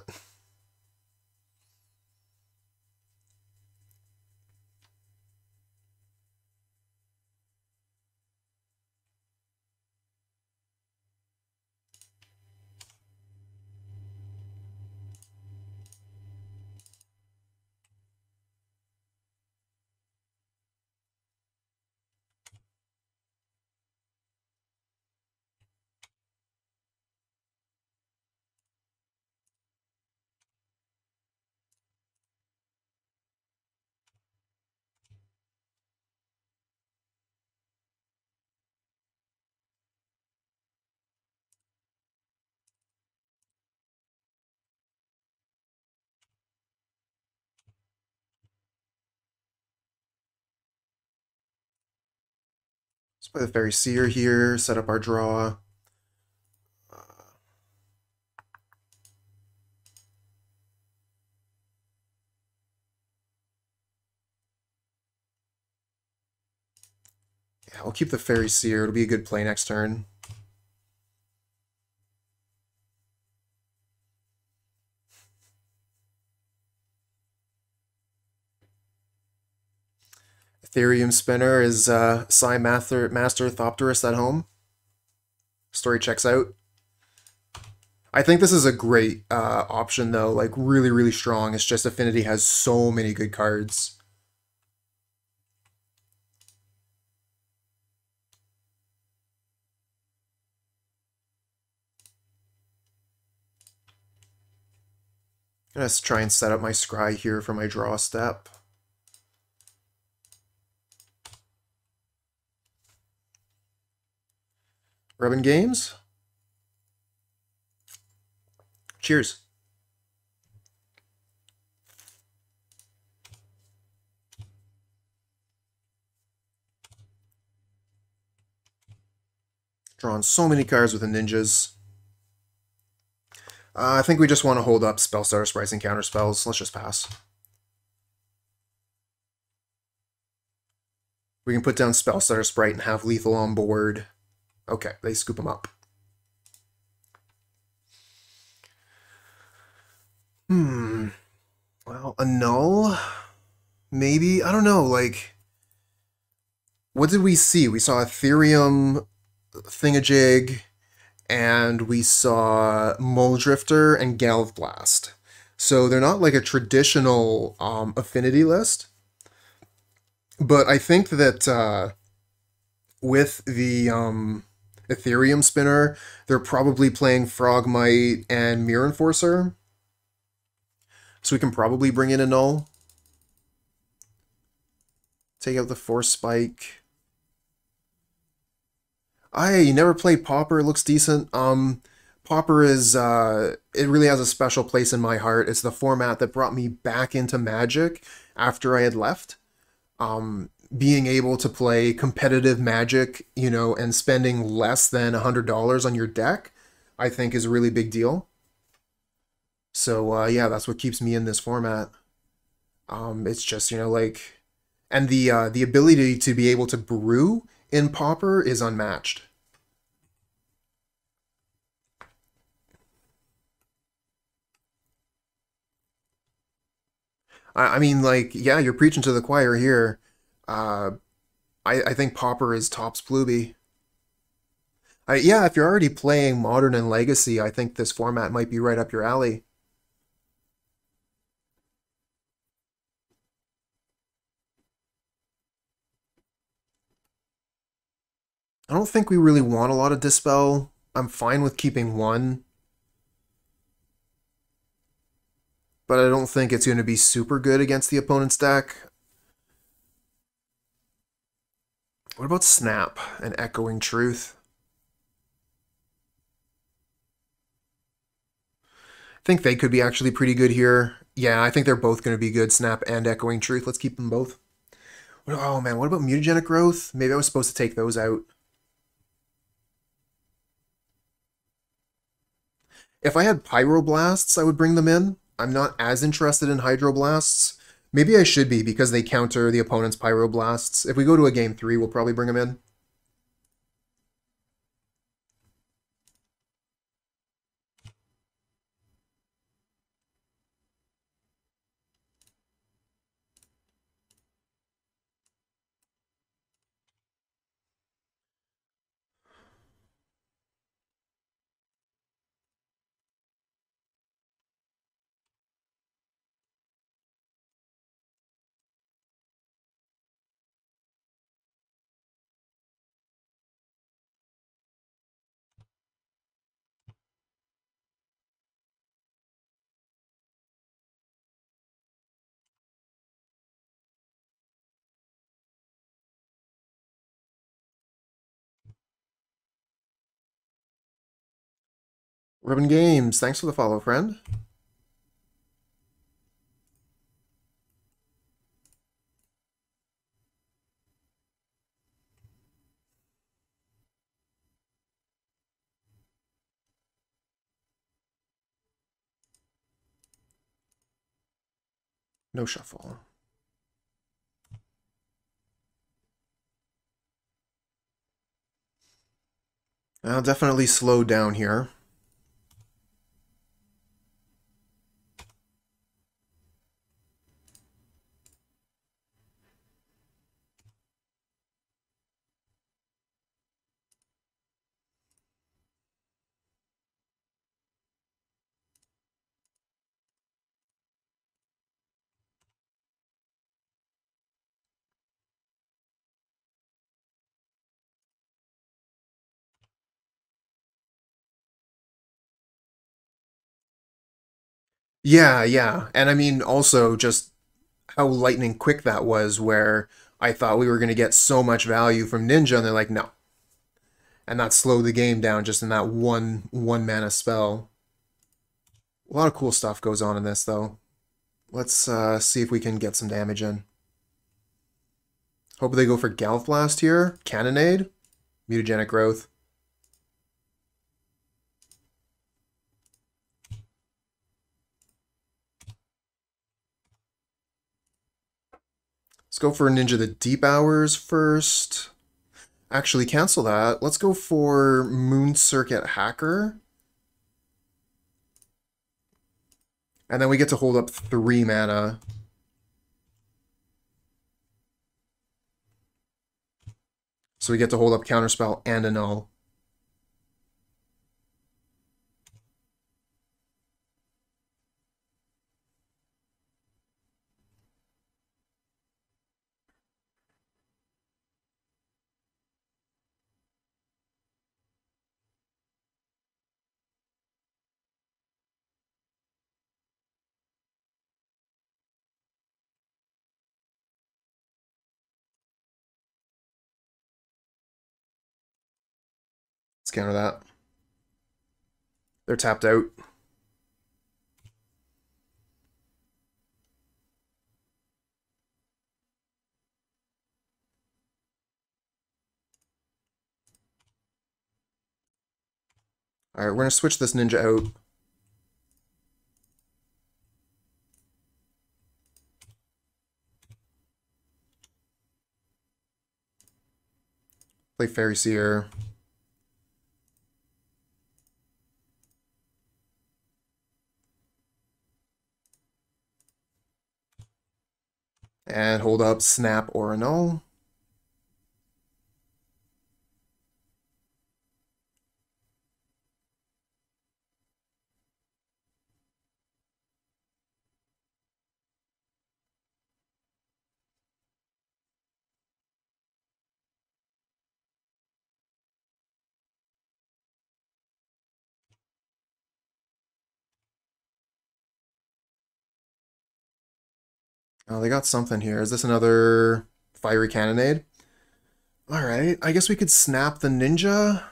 Let's play the Fairy Seer here, set up our draw. Yeah, I'll keep the Fairy Seer. It'll be a good play next turn. Ethereum Spinner is Psy Master Thopterus at home. Story checks out. I think this is a great option, though. Like, really, really strong. It's just Affinity has so many good cards. Let's try and set up my scry here for my draw step. Rubbing games. Cheers. Drawn so many cards with the ninjas. I think we just want to hold up Spellstarter Sprites and counter spells. Let's just pass. We can put down Spellstarter Sprite and have lethal on board. Okay, they scoop them up. Well, a null? Maybe? I don't know, like... What did we see? We saw Ethereum Thingamajig, and we saw Muldrifter and Galvblast. So they're not like a traditional affinity list. But I think that with the Ethereum Spinner, they're probably playing Frogmite and Mirror Enforcer. So we can probably bring in a null. Take out the Force Spike. I never played Pauper. It looks decent. Pauper is, it really has a special place in my heart. It's the format that brought me back into Magic after I had left. Being able to play competitive Magic, you know, and spending less than $100 on your deck, I think is a really big deal. So, yeah, that's what keeps me in this format. It's just, you know, like... And the ability to be able to brew in Pauper is unmatched. I mean, like, yeah, you're preaching to the choir here. Uh, I think Pauper is tops Blueby. Yeah, if you're already playing Modern and Legacy, I think this format might be right up your alley. I don't think we really want a lot of Dispel. I'm fine with keeping one. But I don't think it's going to be super good against the opponent's deck. What about Snap and Echoing Truth? I think they could be actually pretty good here. Yeah, I think they're both going to be good, Snap and Echoing Truth. Let's keep them both. Oh man, what about Mutagenic Growth? Maybe I was supposed to take those out. If I had Pyroblasts, I would bring them in. I'm not as interested in Hydroblasts. Maybe I should be because they counter the opponent's Pyroblasts. If we go to a game 3, we'll probably bring them in. Ribbon Games, thanks for the follow, friend. No shuffle. I'll definitely slow down here. Yeah, yeah. And I mean, also just how lightning quick that was, where I thought we were going to get so much value from Ninja, and they're like, no. And that slowed the game down just in that one mana spell. A lot of cool stuff goes on in this, though. Let's see if we can get some damage in. Hope they go for Galv Blast here. Cannonade. Mutagenic Growth. Let's go for Ninja the Deep Hours first. Actually, cancel that. Let's go for Moon Circuit Hacker. And then we get to hold up 3 mana. So we get to hold up Counterspell and Annul. Let's counter that. They're tapped out. Alright, we're going to switch this Ninja out. Play Faeries here. And hold up Snap or Annul. Oh, they got something here. Is this another Fiery Cannonade? Alright, I guess we could snap the ninja.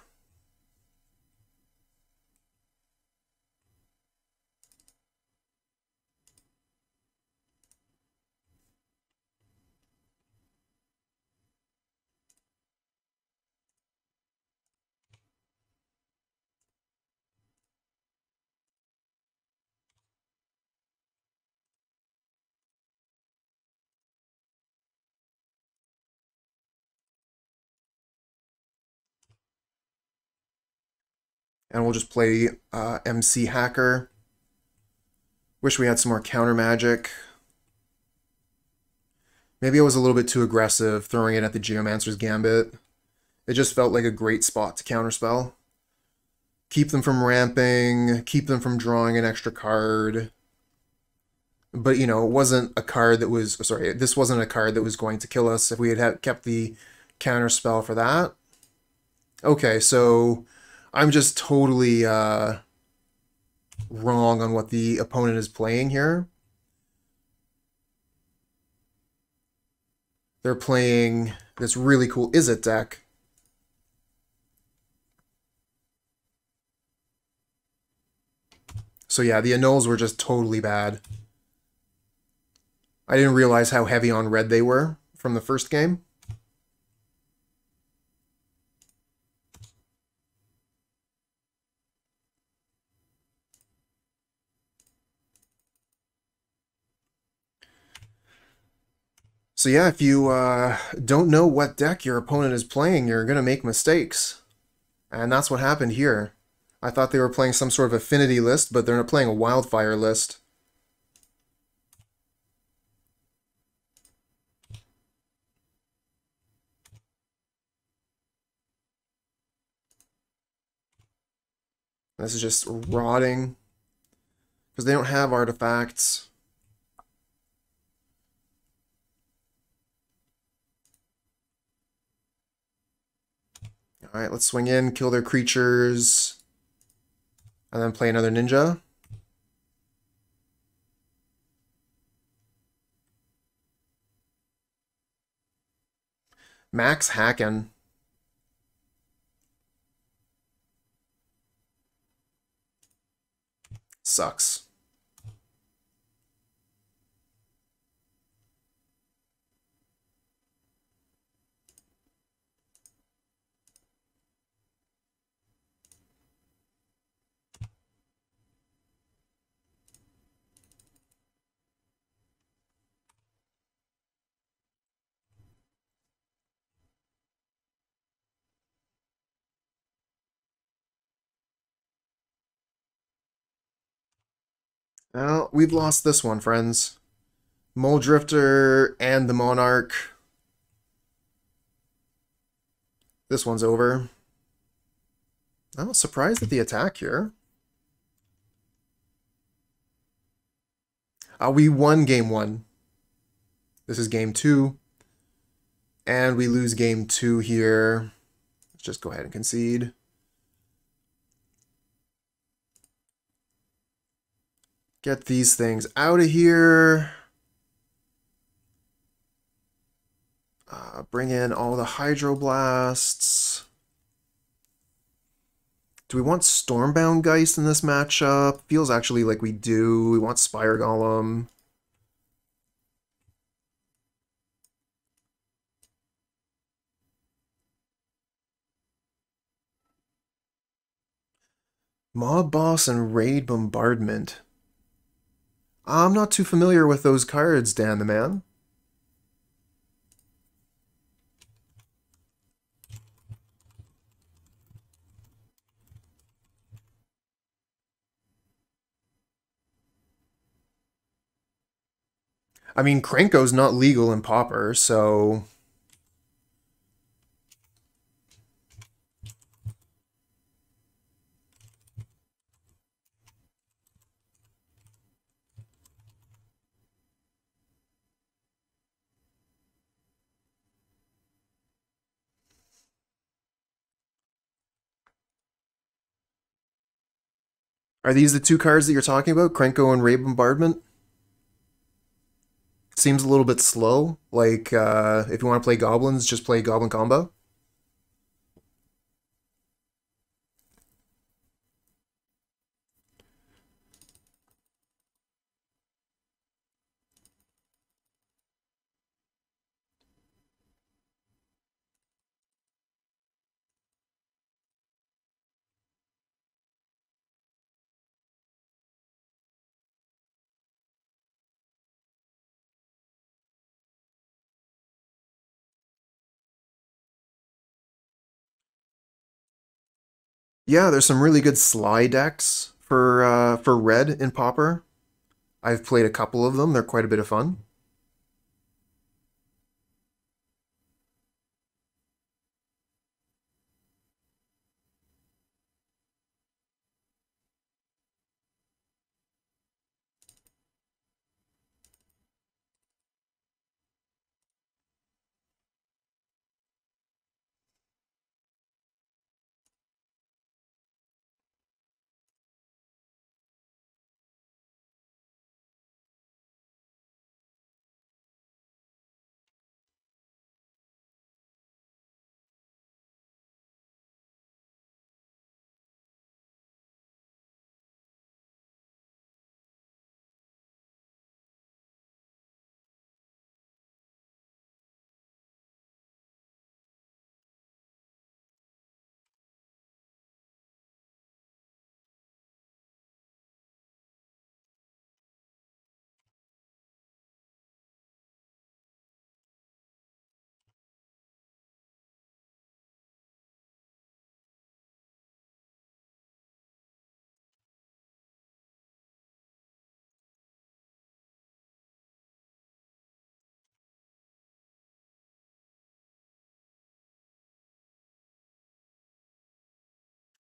And we'll just play MC Hacker. Wish we had some more counter magic. Maybe I was a little bit too aggressive throwing it at the Geomancer's Gambit. It just felt like a great spot to counterspell. Keep them from ramping, keep them from drawing an extra card. But, you know, it wasn't a card that was... Sorry, this wasn't a card that was going to kill us if we had kept the counterspell for that. Okay, so I'm just totally wrong on what the opponent is playing here. They're playing this really cool Izzet deck. So yeah, the annuls were just totally bad. I didn't realize how heavy on red they were from the first game. So yeah, if you don't know what deck your opponent is playing, you're going to make mistakes. And that's what happened here. I thought they were playing some sort of affinity list, but they're not playing a Wildfire list. This is just rotting. Because they don't have artifacts. Alright, let's swing in, kill their creatures, and then play another ninja. Max hacking. Sucks. Well, we've lost this one, friends. Mole Drifter and the Monarch. This one's over. I was surprised at the attack here. We won game 1. This is game 2. And we lose game 2 here. Let's just go ahead and concede. Get these things out of here. Bring in all the Hydroblasts. Do we want Stormbound Geist in this matchup? Feels actually like we do. We want Spire Golem. Mob Boss and Raid Bombardment. I'm not too familiar with those cards, Dan the Man. I mean, Krenko's not legal in Pauper, so... Are these the two cards that you're talking about? Krenko and Raid Bombardment? Seems a little bit slow. Like, if you want to play goblins, just play Goblin Combo. Yeah, there's some really good Sly decks for red in Pauper. I've played a couple of them. They're quite a bit of fun.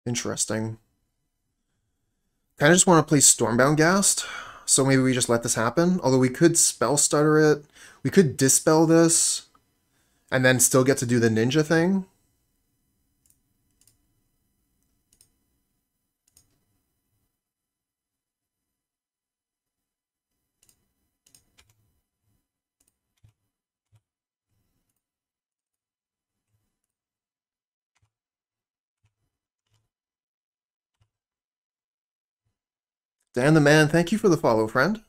Interesting. Kind of just want to play Stormbound Ghast, so maybe we just let this happen. Although we could spell stutter it, we could dispel this, and then still get to do the ninja thing. Dan the Man, thank you for the follow, friend.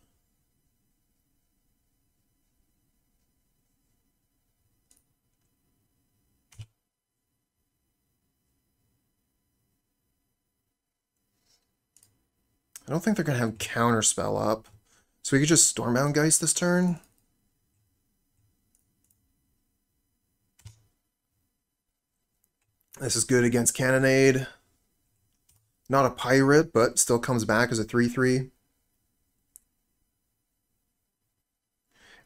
I don't think they're going to have Counterspell up. So we could just Stormbound Geist this turn. This is good against Cannonade. Not a pirate, but still comes back as a 3/3.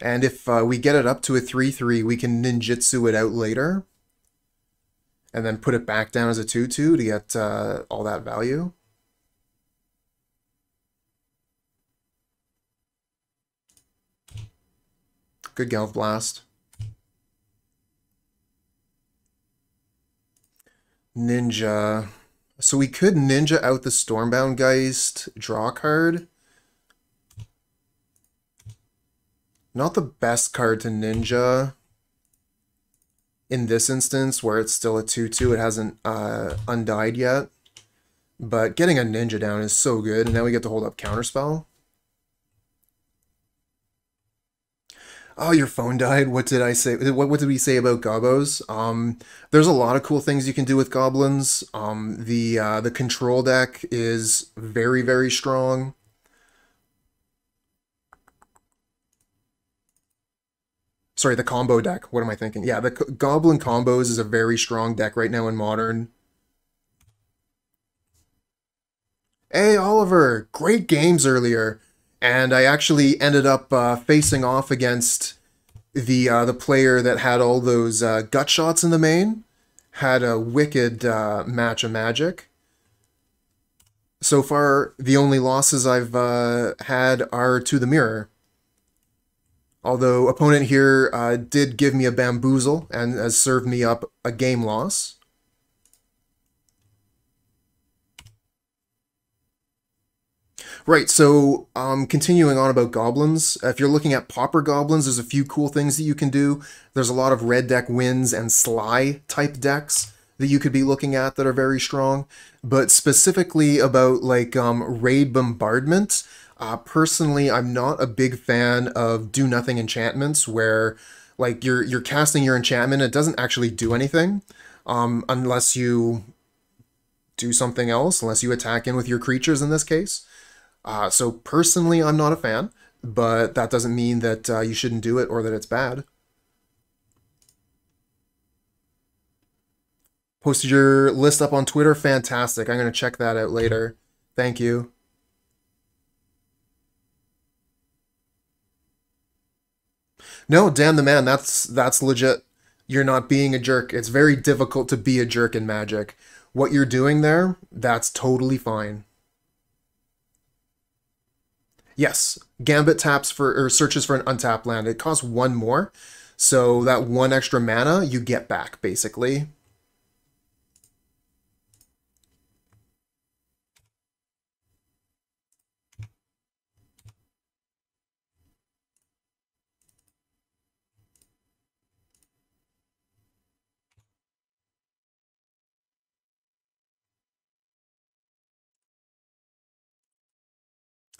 And if we get it up to a 3/3, we can ninjutsu it out later. And then put it back down as a 2/2 to get all that value. Good Gelf Blast. Ninja. So we could ninja out the Stormbound Geist, draw a card. Not the best card to ninja in this instance, where it's still a 2/2. It hasn't undied yet. But getting a ninja down is so good, and now we get to hold up Counterspell. Oh, your phone died. What did I say? What did we say about gobos? There's a lot of cool things you can do with goblins. The control deck is very, very strong. Sorry, the combo deck. What am I thinking? Yeah, the Goblin Combos is a very strong deck right now in Modern. Hey, Oliver, great games earlier. And I actually ended up facing off against the player that had all those gut shots in the main. Had a wicked match of Magic. So far, the only losses I've had are to the mirror. Although opponent here did give me a bamboozle and has served me up a game loss. Right, so continuing on about goblins, if you're looking at Pauper goblins, there's a few cool things that you can do. There's a lot of red deck wins and Sly type decks that you could be looking at that are very strong. But specifically about like raid bombardment, personally, I'm not a big fan of do nothing enchantments where like you're casting your enchantment, it doesn't actually do anything unless you do something else, unless you attack in with your creatures in this case. So personally, I'm not a fan, but that doesn't mean that you shouldn't do it or that it's bad. Posted your list up on Twitter. Fantastic. I'm going to check that out later. Thank you. No, Dan the man, that's legit. You're not being a jerk. It's very difficult to be a jerk in Magic. What you're doing there, that's totally fine. Yes, Gambit taps for or searches for an untapped land. It costs one more, so that one extra mana you get back basically.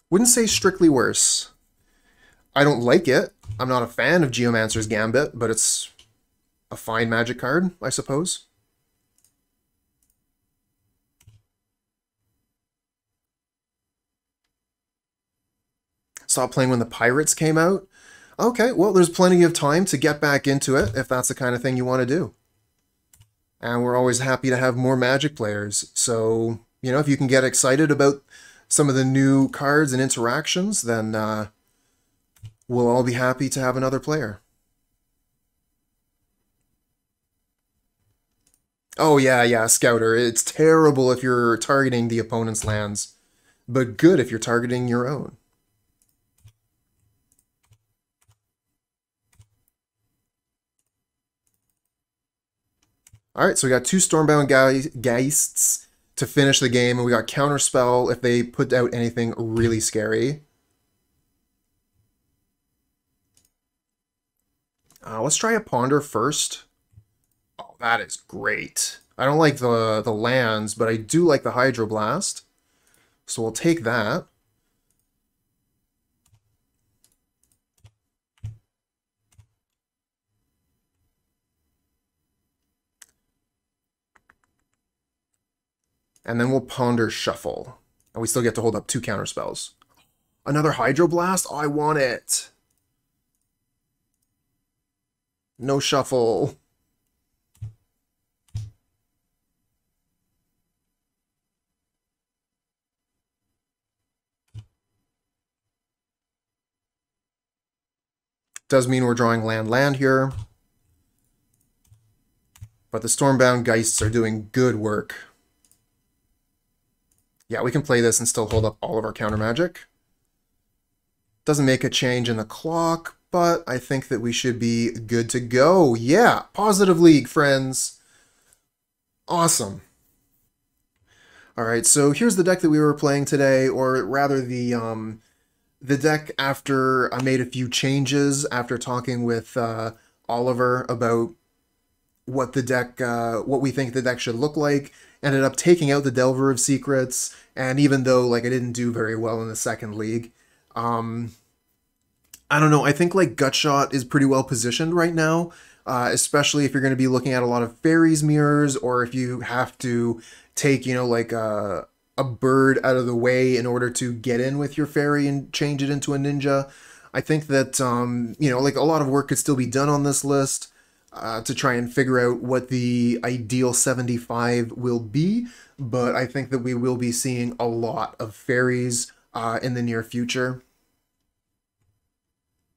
Wouldn't say strictly worse. I don't like it. I'm not a fan of Geomancer's Gambit, but it's a fine Magic card, I suppose. Stopped playing when the Pirates came out. Okay, well, there's plenty of time to get back into it if that's the kind of thing you want to do. And we're always happy to have more Magic players. So, you know, if you can get excited about some of the new cards and interactions, then we'll all be happy to have another player. Oh, yeah, yeah, Scouter. It's terrible if you're targeting the opponent's lands, but good if you're targeting your own. All right, so we got two Stormbound Geists to finish the game, and we got Counterspell if they put out anything really scary. Let's try a Ponder first. Oh, that is great. I don't like the lands, but I do like the Hydroblast. So we'll take that. And then we'll Ponder Shuffle. And we still get to hold up two counterspells. Another Hydroblast? Oh, I want it. No Shuffle. Does mean we're drawing land here. But the Stormbound Geists are doing good work. Yeah, we can play this and still hold up all of our counter magic. Doesn't make a change in the clock, but I think that we should be good to go. Yeah, Positive League, friends. Awesome. All right, so here's the deck that we were playing today, or rather the deck after I made a few changes after talking with Oliver about what the deck, what we think the deck should look like. Ended up taking out the Delver of Secrets, and even though like I didn't do very well in the second league, I don't know. I think like Gutshot is pretty well positioned right now, especially if you're going to be looking at a lot of Faeries mirrors, or if you have to take, you know, like a bird out of the way in order to get in with your fairy and change it into a ninja. I think that, you know, like a lot of work could still be done on this list to try and figure out what the ideal 75 will be, but I think that we will be seeing a lot of fairies in the near future.